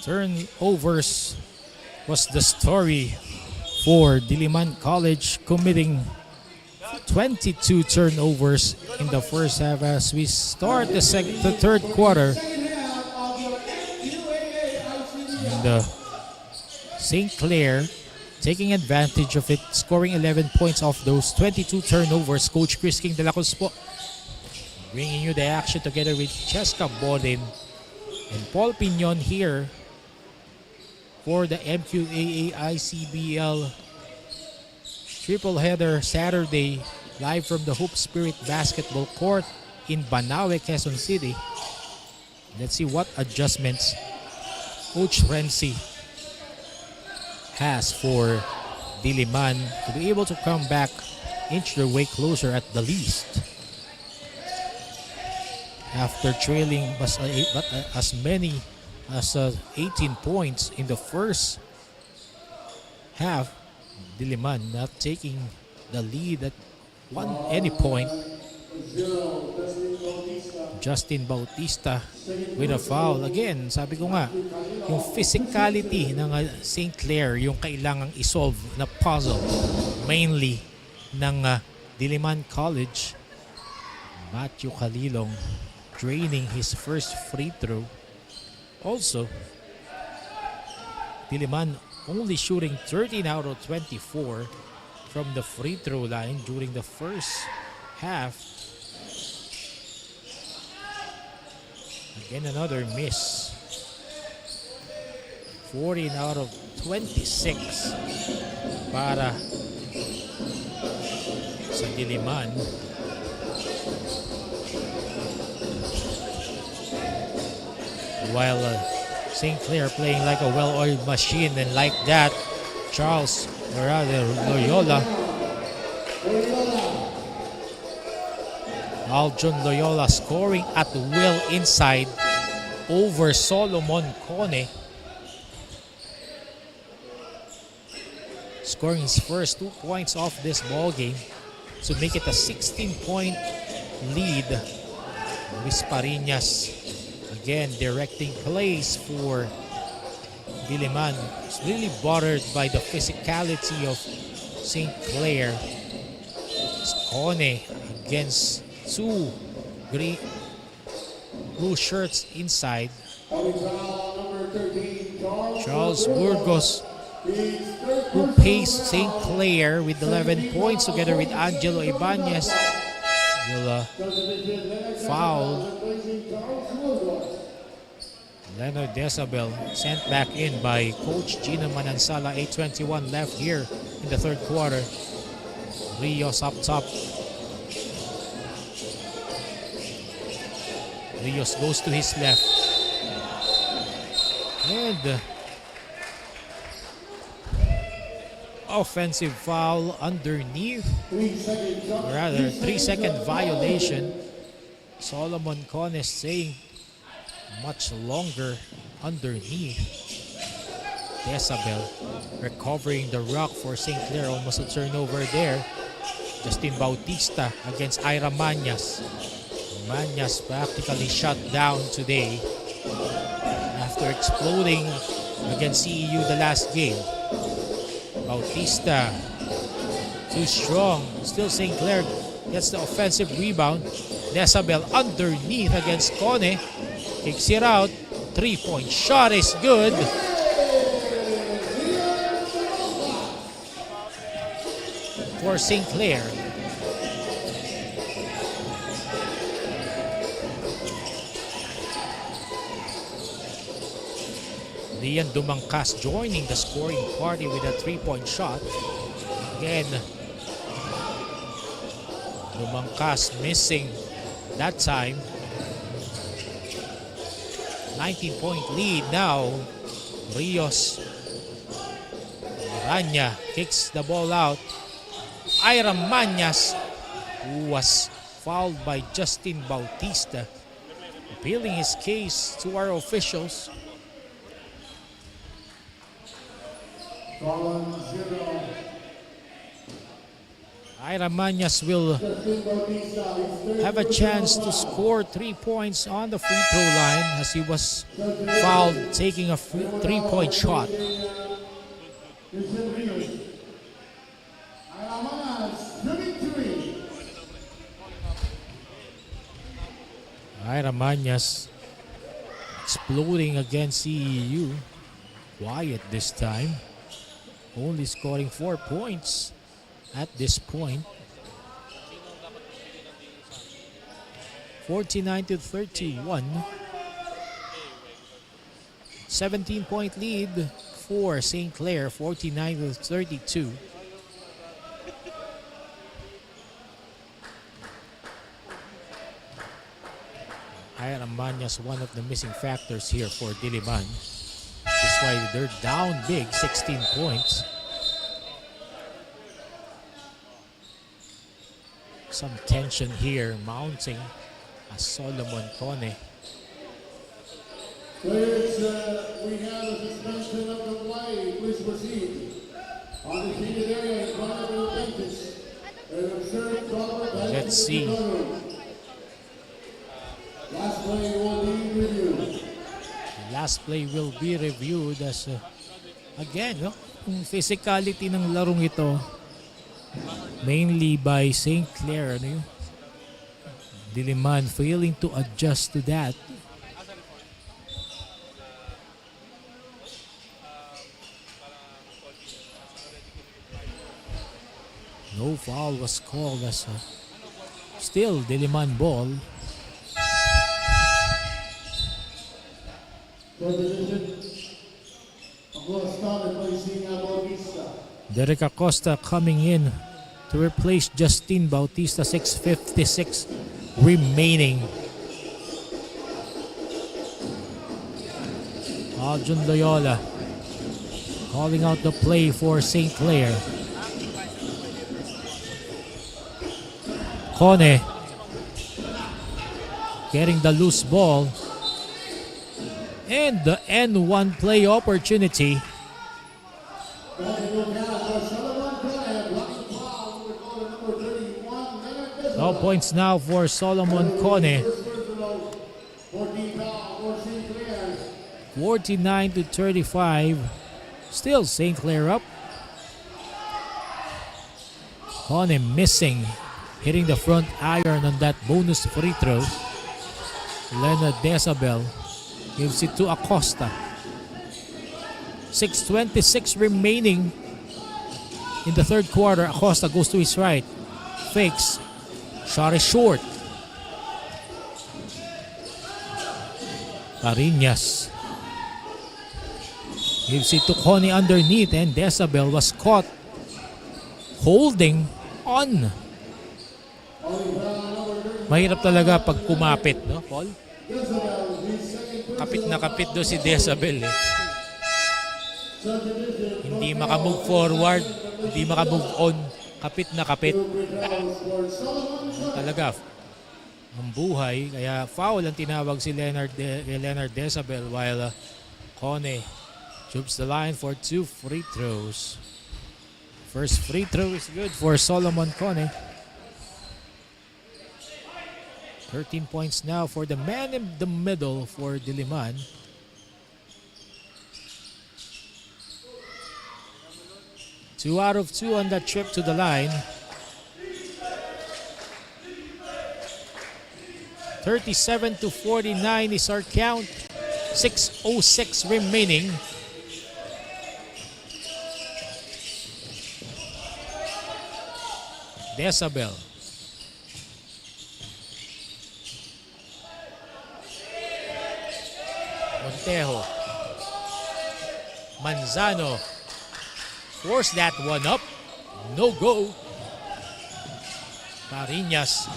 Turnovers was the story for Diliman College, committing 22 turnovers in the first half as we start the third quarter. And St. Clair taking advantage of it, scoring 11 points off those 22 turnovers. Coach Chris King de la Cruz po bringing you the action together with Cheska Bodin and Paul Pignon here for the Mqaa-Icbl triple header Saturday, live from the Hoop Spirit Basketball Court in Banawe, Quezon City. Let's see what adjustments Coach Renzi has for Diliman to be able to come back, inch their way closer at the least. After trailing but as many as 18 points in the first half, Diliman not taking the lead at any point. Justin Bautista with a foul. Again, sabi ko nga, yung physicality ng St. Clair yung kailangang isolve na puzzle mainly ng Diliman College. Matthew Calilong draining his first free throw. Also, Diliman only shooting 13 out of 24 from the free throw line during the first half. Again, another miss. 14 out of 26 para sa Diliman. While St. Clair playing like a well-oiled machine, and like that, Charles, or rather Loyola, Aljon Loyola scoring at will inside over Solomon Cone. Scoring his first 2 points off this ball game to make it a 16-point lead. Luis Parinas again directing plays for Diliman. It's really bothered by the physicality of St. Clair. Cone against two blue shirts inside. Charles Burgos, who paced St. Clair with 11 points together with Angelo Ibanez, will foul. Leonard Desabel sent back in by Coach Gino Manansala. 8:21 left here in the third quarter. Rios up top. Rios goes to his left. And offensive foul underneath. Or rather, 3-second violation. Solomon Cone saying much longer underneath. Desabel recovering the rock for St. Clair. Almost a turnover there. Justin Bautista against Ira Mañas. Mañas practically shut down today after exploding against CEU the last game. Bautista too strong. Still St. Clair gets the offensive rebound. Desabel underneath against Cone. Kicks it out. 3-point shot is good. For St. Clair. Lian Dumangkas joining the scoring party with a 3-point shot. Again, Dumangkas missing that time. 19-point lead now. Rios. Rania kicks the ball out. Ira Mañas, who was fouled by Justin Bautista, appealing his case to our officials. Ira Mañas will have a chance to score 3 points on the free throw line as he was fouled taking a 3-point shot. Ira Mañas exploding against CEU. Quiet this time. Only scoring 4 points at this point. 49-31. 17-point lead for St. Clare, 49-32. Ira Mañas, one of the missing factors here for Diliman. That's why they're down big, 16 points. Some tension here mounting as Solomon Cone. Players, we have a suspension of the play. Please proceed. On the heated area in front of the benches. Let's see. Last play will be reviewed. Last play will be reviewed as again, no? Yung physicality ng larong ito mainly by St. Clare, ano yun? Diliman failing to adjust to that. No foul was called as still Diliman ball. Derek Acosta coming in to replace Justin Bautista, 6:56 remaining. Aljun Loyola calling out the play for St. Clare. Cone getting the loose ball. And the N1 play opportunity. No points now for Solomon Cone. 49-35. Still St. Clare up. Cone missing. Hitting the front iron on that bonus free throw. Leonard Desabel gives it to Acosta. 6:26 remaining in the third quarter. Acosta goes to his right. Fakes. Shot is short. Parinas gives it to Cone underneath and Desabel was caught holding on. Mahirap talaga pag kumapit, no, Paul? Kapit na kapit do si Desabel eh. Hindi makamove forward, hindi makamove on. Kapit na kapit. Talaga ang buhay. Kaya foul ang tinawag si Leonard Desabel while Cone jumps the line for 2 free throws. First free throw is good for Solomon Cone. 13 points now for the man in the middle for Diliman. Two out of two on that trip to the line. 37-49 is our count. 6:06 remaining. Desabel. Montejo. Manzano. Force that one up. No go. Parinas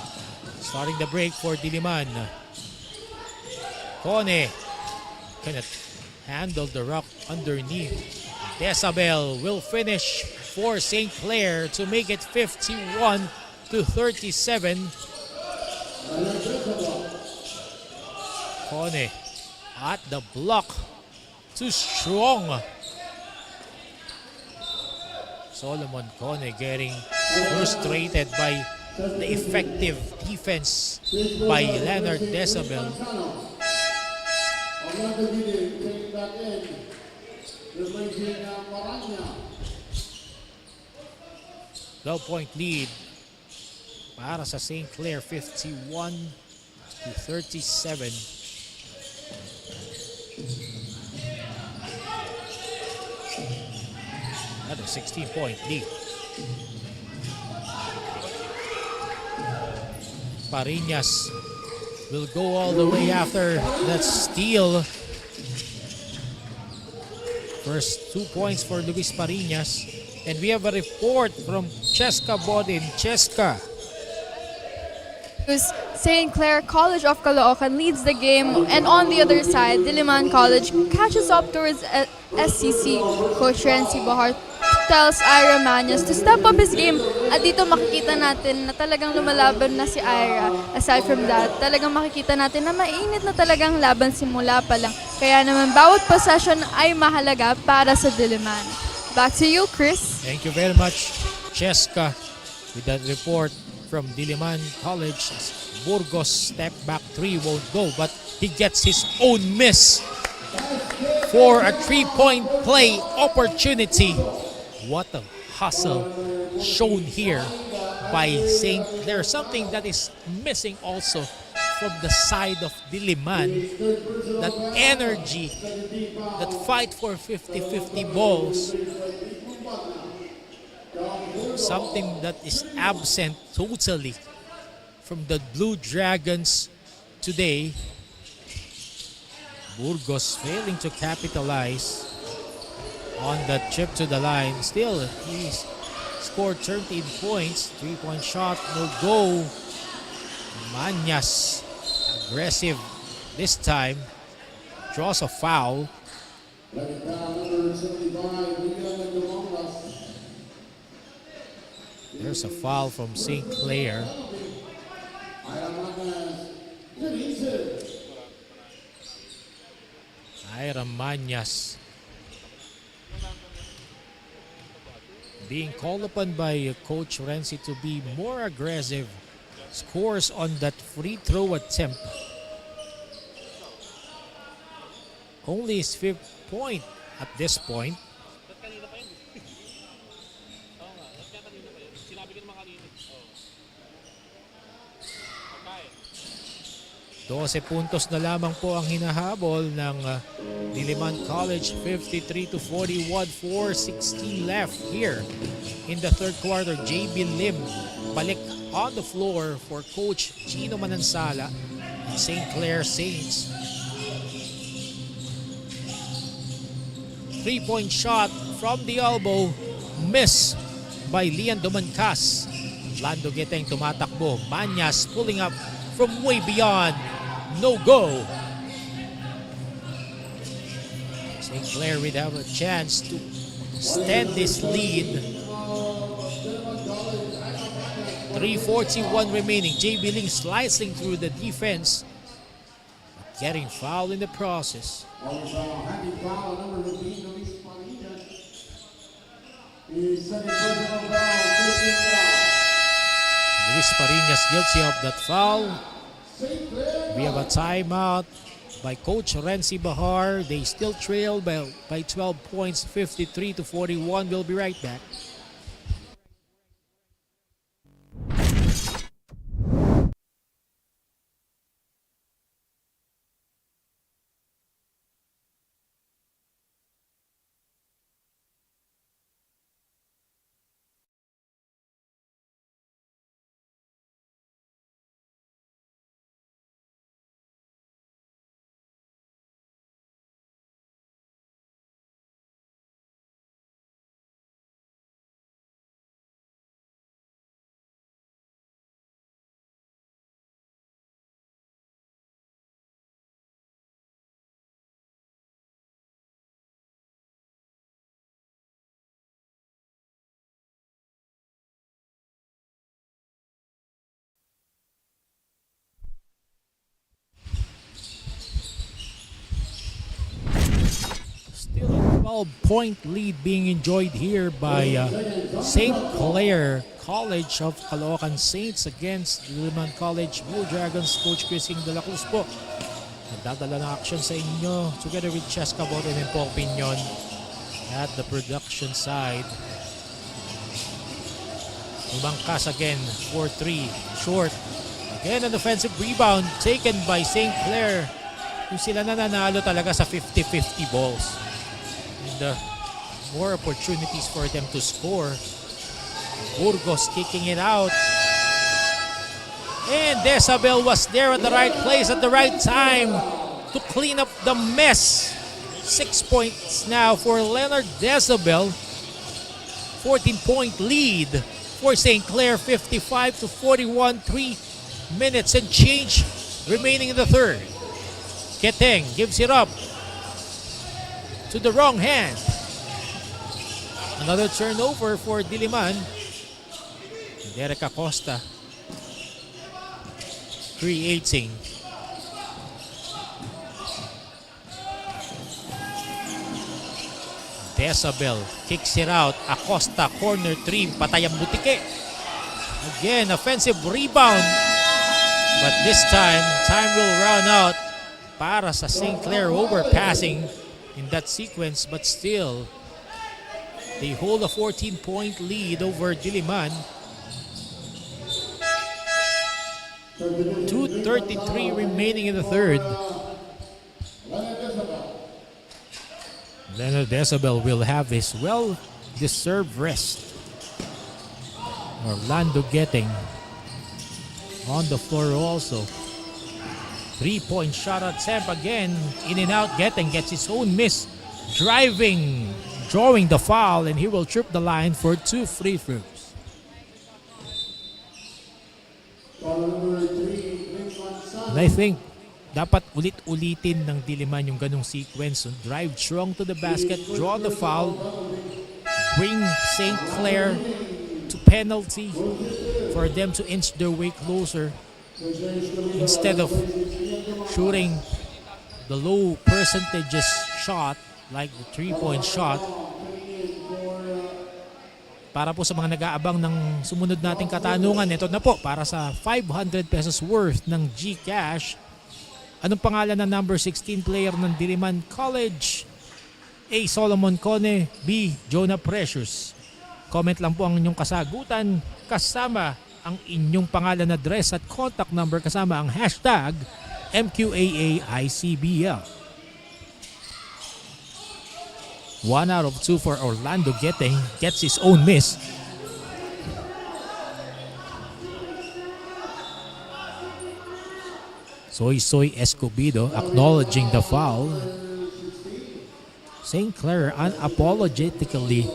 starting the break for Diliman. Cone cannot handle the rock underneath. Desabel will finish for St. Clare to make it 51-37. Cone at the block. Too strong. Solomon Cone getting frustrated by the effective defense by Leonard Decibel. Point lead para sa St. Clair, 51-37. Another 16-point lead. Parinas will go all the way after that steal. First 2 points for Luis Parinas. And we have a report from Cheska Bodin. Cheska. St. Clair College of Caloocan leads the game, and on the other side, Diliman College catches up towards SCC. Coach Renzi Bahar tells Ira Manyas to step up his game, at dito makikita natin na talagang lumalaban na si Ira. Aside from that, talagang makikita natin na mainit na talagang laban simula pa lang. Kaya naman bawat possession ay mahalaga para sa Diliman. Back to you, Chris. Thank you very much, Cheska, with that report from Diliman College. Burgos step back three won't go, but he gets his own miss for a 3-point play opportunity. What a hustle shown here by St. Clair. Something that is missing also from the side of Diliman. That energy, that fight for 50-50 balls. Something that is absent totally from the Blue Dragons today. Burgos failing to capitalize on that trip to the line. Still, he's scored 13 points. 3-point shot, no go. Manyas, aggressive this time. Draws a foul. There's a foul from St. Clair. Ira Manyas being called upon by Coach Renzi to be more aggressive. Scores on that free throw attempt. Only his 5th point at this point. 12 puntos na lamang po ang hinahabol ng Diliman College. 53-41, 4:16 left here in the third quarter. JB Lim balik on the floor for Coach Gino Manansala and St. Clair Saints. 3-point shot from the elbow, miss by Lian Dumancas. Lando Geteng tumatakbo. Manyas pulling up from way beyond. No go. St. Clair would have a chance to extend this lead. 3:41 remaining. JB Ling slicing through the defense, but getting fouled in the process. Luis Parinas guilty of that foul. We have a timeout by Coach Renzi Bahar. They still trail by 12 points, 53-41. We'll be right back. 12-point lead being enjoyed here by St. Clare College of Caloocan Saints against Diliman College Blue Dragons. Coach Chrising de la Cruz po nagdadala ng action sa inyo together with Cheska Boten and Paul Pinion at the production side. Umangkas again, 4-3, short. Again, an offensive rebound taken by St. Clare. Yung sila na nanalo talaga sa 50-50 balls. And more opportunities for them to score. Burgos kicking it out. And Dezabel was there at the right place at the right time to clean up the mess. 6 points now for Leonard Dezabel. 14-point lead for St. Clare, 55-41, 3 minutes and change remaining in the third. Keteng gives it up to the wrong hand. Another turnover for Diliman. Derek Acosta creating. Dezabel kicks it out. Acosta, corner 3, patay ang butike. Again, offensive rebound. But this time will run out para sa St. Clare, overpassing in that sequence, but still they hold a 14-point lead over Diliman. 2:33 remaining in the third. Leonard Dezabel will have his well-deserved rest. Orlando Getting on the floor also. 3-point shot attempt again. In and out. Getting gets his own miss. Driving, drawing the foul, and he will trip the line for 2 free throws. And I think dapat ulit-ulitin ng Diliman yung ganong sequence. Drive strong to the basket, draw the foul, bring St. Clare to penalty for them to inch their way closer instead of shooting the low percentages shot like the 3-point shot. Para po sa mga nag-aabang ng sumunod nating katanungan, ito na po para sa 500 pesos worth ng GCash. Anong pangalan ng number 16 player ng Diliman College? A. Solomon Cone, B. Jonah Precious. Comment lang po ang inyong kasagutan kasama ang inyong pangalan, address at contact number kasama ang hashtag MQAAICBL. 1 out of 2 for Orlando Getting. Gets his own miss. Soy Escobedo acknowledging the foul. St. Clare unapologetically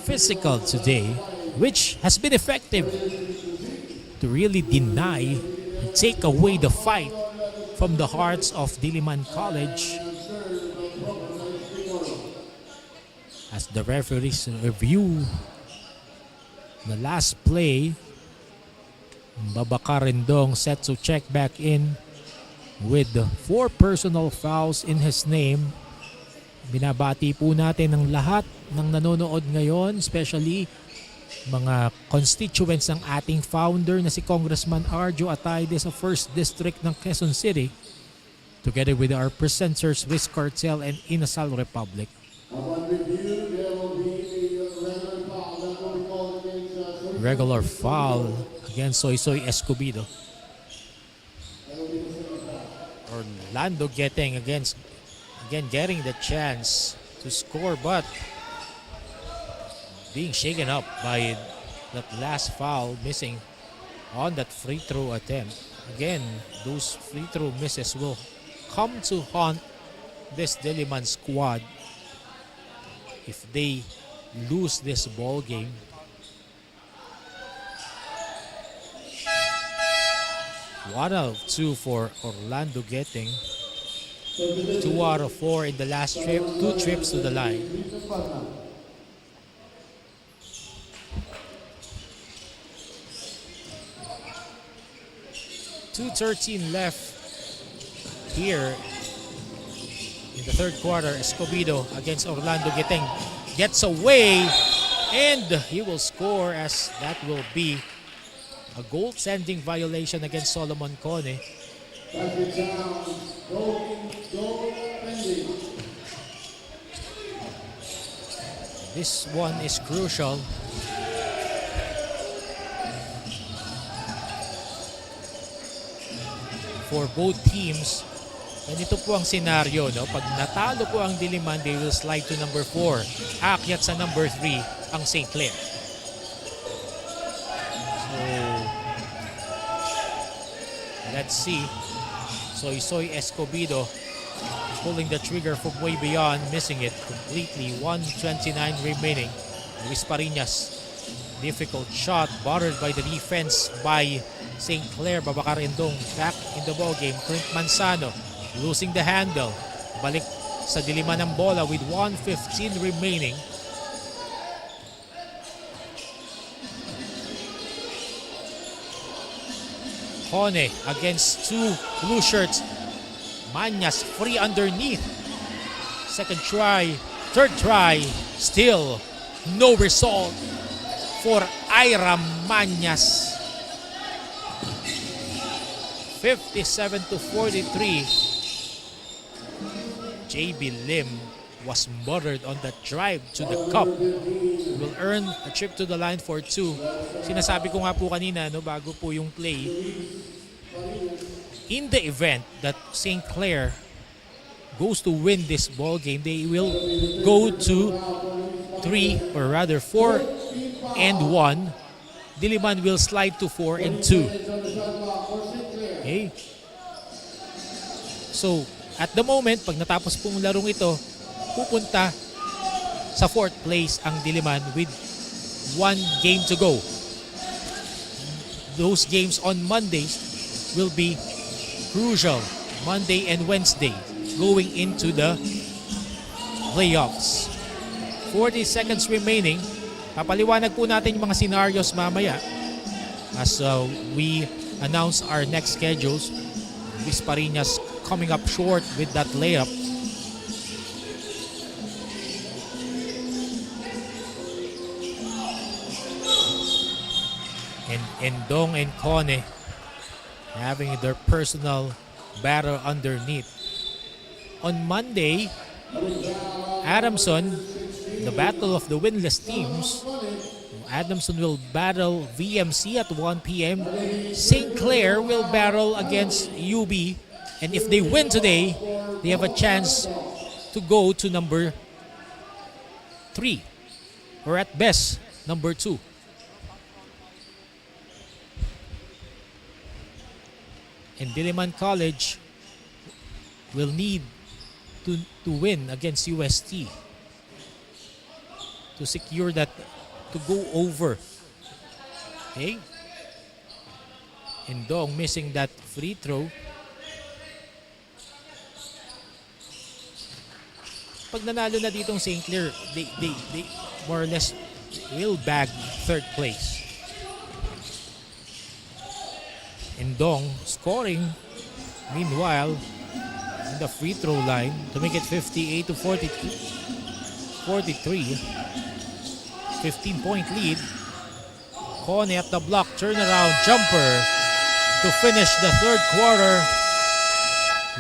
physical today, which has been effective to really deny and take away the fight from the hearts of Diliman College. As the referees review the last play, Babacarindong set to check back in with 4 personal fouls in his name. Binabati po natin ang lahat ng nanonood ngayon, especially mga constituents ng ating founder na si Congressman Arjo Atayde sa 1st District ng Quezon City, together with our presenters Riz Cartel and Inasal Republic. Regular foul against Soy Escobedo. Orlando Getting again getting the chance to score, but being shaken up by that last foul, missing on that free throw attempt. Again, those free throw misses will come to haunt this Diliman squad if they lose this ball game. One out of 2 for Orlando Getting. 2 out of 4 in the last trip. 2 trips to the line. .213 left here in the third quarter. Escobedo against Orlando Geteng gets away, and he will score, as that will be a goaltending violation against Solomon Cone. This one is crucial. For both teams. Ganito po ang senaryo, no? Pag natalo po ang Diliman, they will slide to number 4. Aakyat sa number 3 ang St. Clair. So, let's see. Soy Escobedo pulling the trigger from way beyond, missing it completely. 1:29 remaining. Luis Parinas, difficult shot, bothered by the defense by St. Clair. Babacar Indong back in the ballgame. Clint Manzano losing the handle. Balik sa Diliman ng bola with 1:15 remaining. Cone against two blue shirts. Manyas free underneath. Second try, third try, still no result for Ira Manyas. 57-43. JB Lim was murdered on the drive to the cup. Will earn a trip to the line for 2. Sinasabi ko nga po kanina, no, bago po yung play, in the event that St. Clair goes to win this ball game, they will go to 3, or rather 4-1. Diliman will slide to 4-2. Okay? So, at the moment, pag natapos pong larong ito, pupunta sa 4th place ang Diliman with 1 game to go. Those games on Mondays will be crucial. Monday and Wednesday going into the playoffs. 40 seconds remaining. Papaliwanag po natin yung mga scenarios mamaya as we announce our next schedules. Luis Parinas coming up short with that layup. And Endong and Cone having their personal battle underneath. On Monday, Adamson, the battle of the winless teams. Adamson will battle VMC at 1 p.m. St. Clair will battle against UB. And if they win today, they have a chance to go to number 3. Or at best, number 2. And Diliman College will need to win against UST to secure that, to go over. Okay? And Dong missing that free throw. Pag nanalo na ditong St. Clair, they more or less will bag 3rd place. And Dong scoring, meanwhile, in the free throw line to make it 58-43. 15-point lead. Cone at the block, turnaround jumper to finish the 3rd quarter.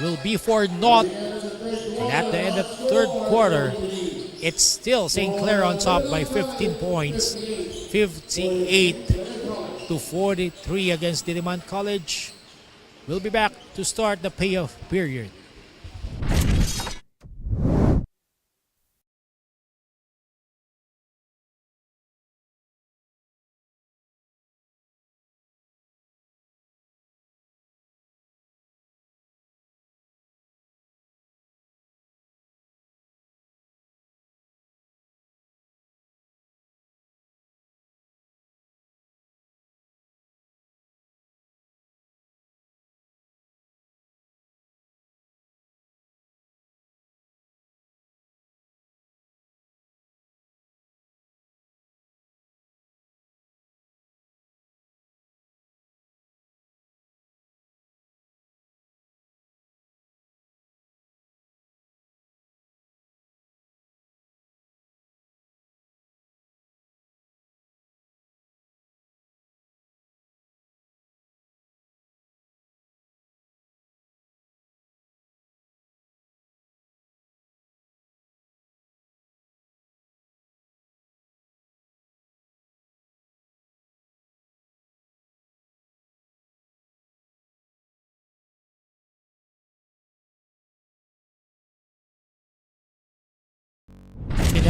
Will be for naught. And at the end of the 3rd quarter, it's still St. Clair on top by 15 points. 58-43 against Diliman College. We'll be back to start the payoff period.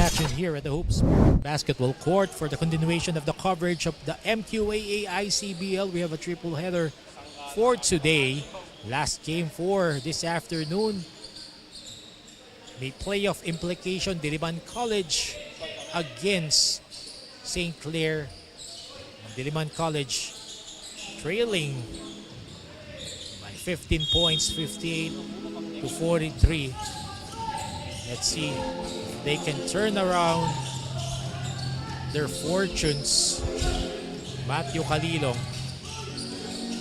action here at the Hoops Basketball Court for the continuation of the coverage of the Mqaa-Icbl. We have a triple header for today. Last game for this afternoon. May playoff implication, Diliman College against St. Clare. Diliman College trailing by 15 points, 58 to 43. Let's see if they can turn around their fortunes. Matthew Caloocan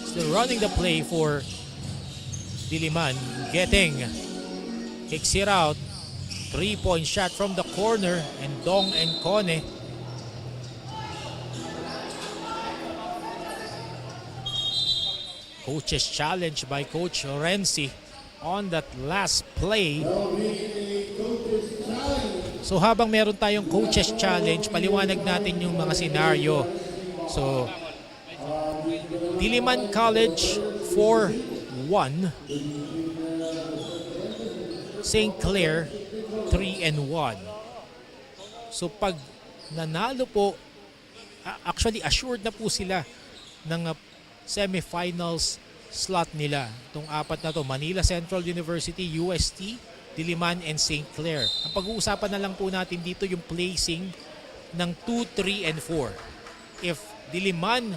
still running the play for Diliman. Kicks it out. 3-point shot from the corner, and Dong and Kone. Coach's challenge by Coach Renzi on that last play. So habang meron tayong coach's challenge, paliwanag natin yung mga senaryo. So Diliman College 4-1, St. Clare 3-1. So pag nanalo po, actually assured na po sila ng semifinals slot nila. Itong apat na to, Manila Central University, UST, Diliman, and St. Clare. Ang pag-uusapan na lang po natin dito yung placing ng 2, 3, and 4. If Diliman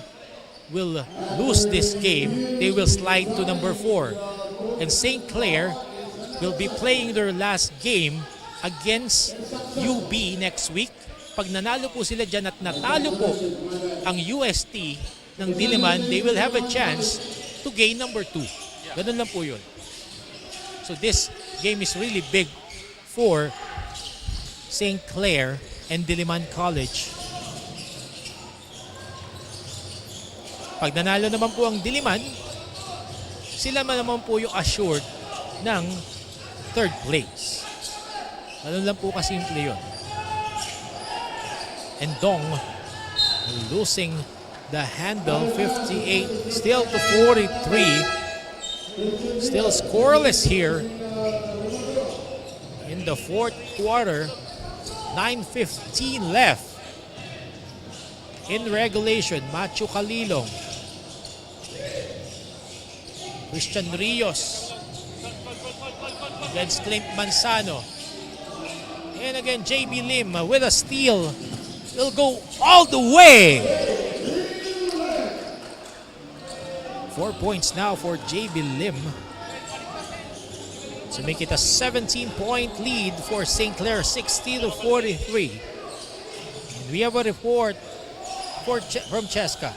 will lose this game, they will slide to number 4. And St. Clare will be playing their last game against UB next week. Pag nanalo po sila dyan at natalo po ang UST ng Diliman, they will have a chance to gain number 2. Ganun lang po yun. So this game is really big for St. Clare and Diliman College. Pag nanalo naman po ang Diliman, sila naman po yung assured ng third place. Ganun lang po kasimple yun. And Dong losing the handle, 58 still to 43. Still scoreless here in the fourth quarter. 9:15 left in regulation. Matthew Caloocan, Christian Rios against Clint Manzano. And again, JB Lim with a steal. Will go all the way. 4 points now for JB Lim to make it a 17-point lead for St. Clare, 60 to 43. And we have a report from Cheska.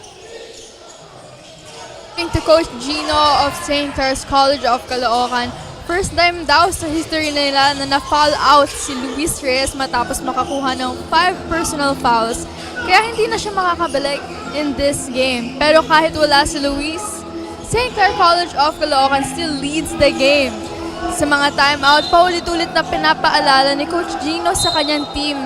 To Coach Gino of St. Clare's College of Caloocan, first time daw sa history nila na na-foul out si Luis Reyes matapos makakuha ng 5 personal fouls. Kaya hindi na siya makakabalik in this game. Pero kahit wala si Luis, St. Clair College of Caloocan still leads the game. Sa mga timeout, paulit-ulit na pinapaalala ni Coach Gino sa kanyang team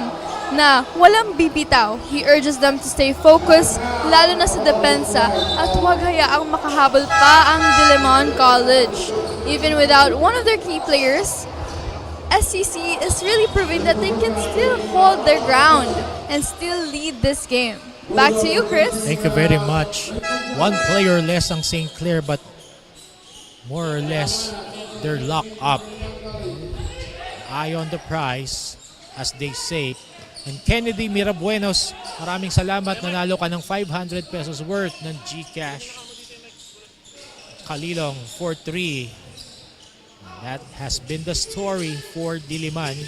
na walang bibitaw. He urges them to stay focused, lalo na sa depensa, at huwag hayaang makahabol pa ang Diliman College. Even without one of their key players, SCC is really proving that they can still hold their ground and still lead this game. Back to you, Chris. Thank you very much. One player less ang St. Clair, but more or less they're locked up. Eye on the prize, as they say. And Kennedy Mirabuenos, maraming salamat. Nanalo ka ng 500 pesos worth ng GCash. Caloocan for 3. That has been the story for Diliman.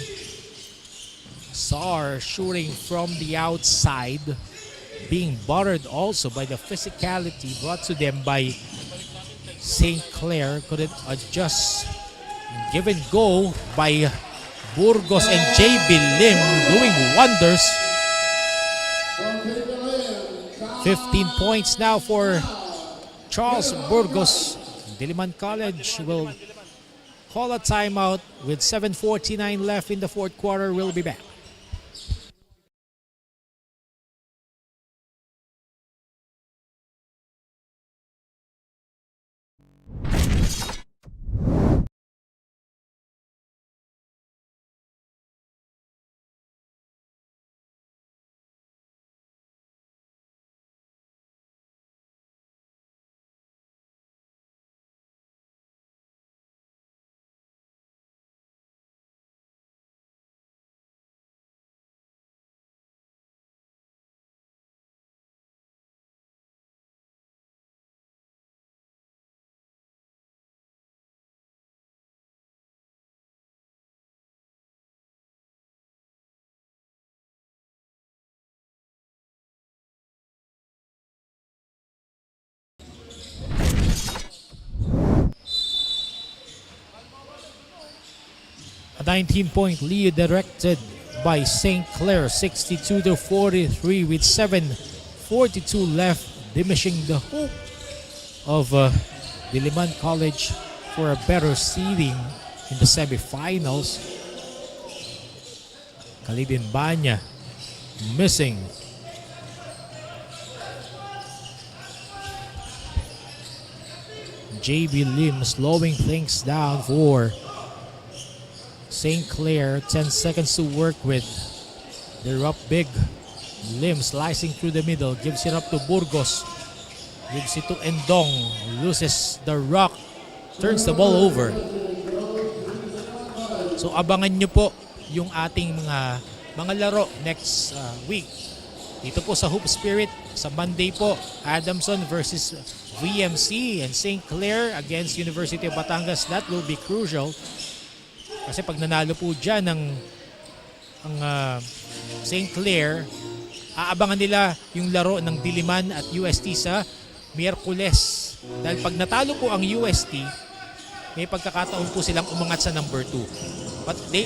Sar shooting from the outside, being bothered also by the physicality brought to them by St. Clair. Couldn't adjust. Give and go by Burgos and JB Lim doing wonders. 15 points now for Charles Burgos. Diliman College will call a timeout with 7:49 left in the fourth quarter. We'll be back. 19-point lead directed by St. Clare, 62-43 with 7:42 left, diminishing the hope of Diliman College for a better seeding in the semifinals. Kalidin Banya missing. JB Lim slowing things down for St. Clare. 10 seconds to work with. They're up big. Lim slicing through the middle. Gives it up to Burgos. Gives it to Endong. Loses the rock. Turns the ball over. So abangan nyo po yung ating mga laro next week. Dito po sa Hoop Spirit. Sa Monday po, Adamson versus VMC and St. Clare against University of Batangas. That will be crucial. Kasi pag nanalo po dyan ang St. Clare, aabangan nila yung laro ng Diliman at UST sa Miyerkules. Dahil pag natalo po ang UST, may pagkakataon po silang umangat sa number 2. But they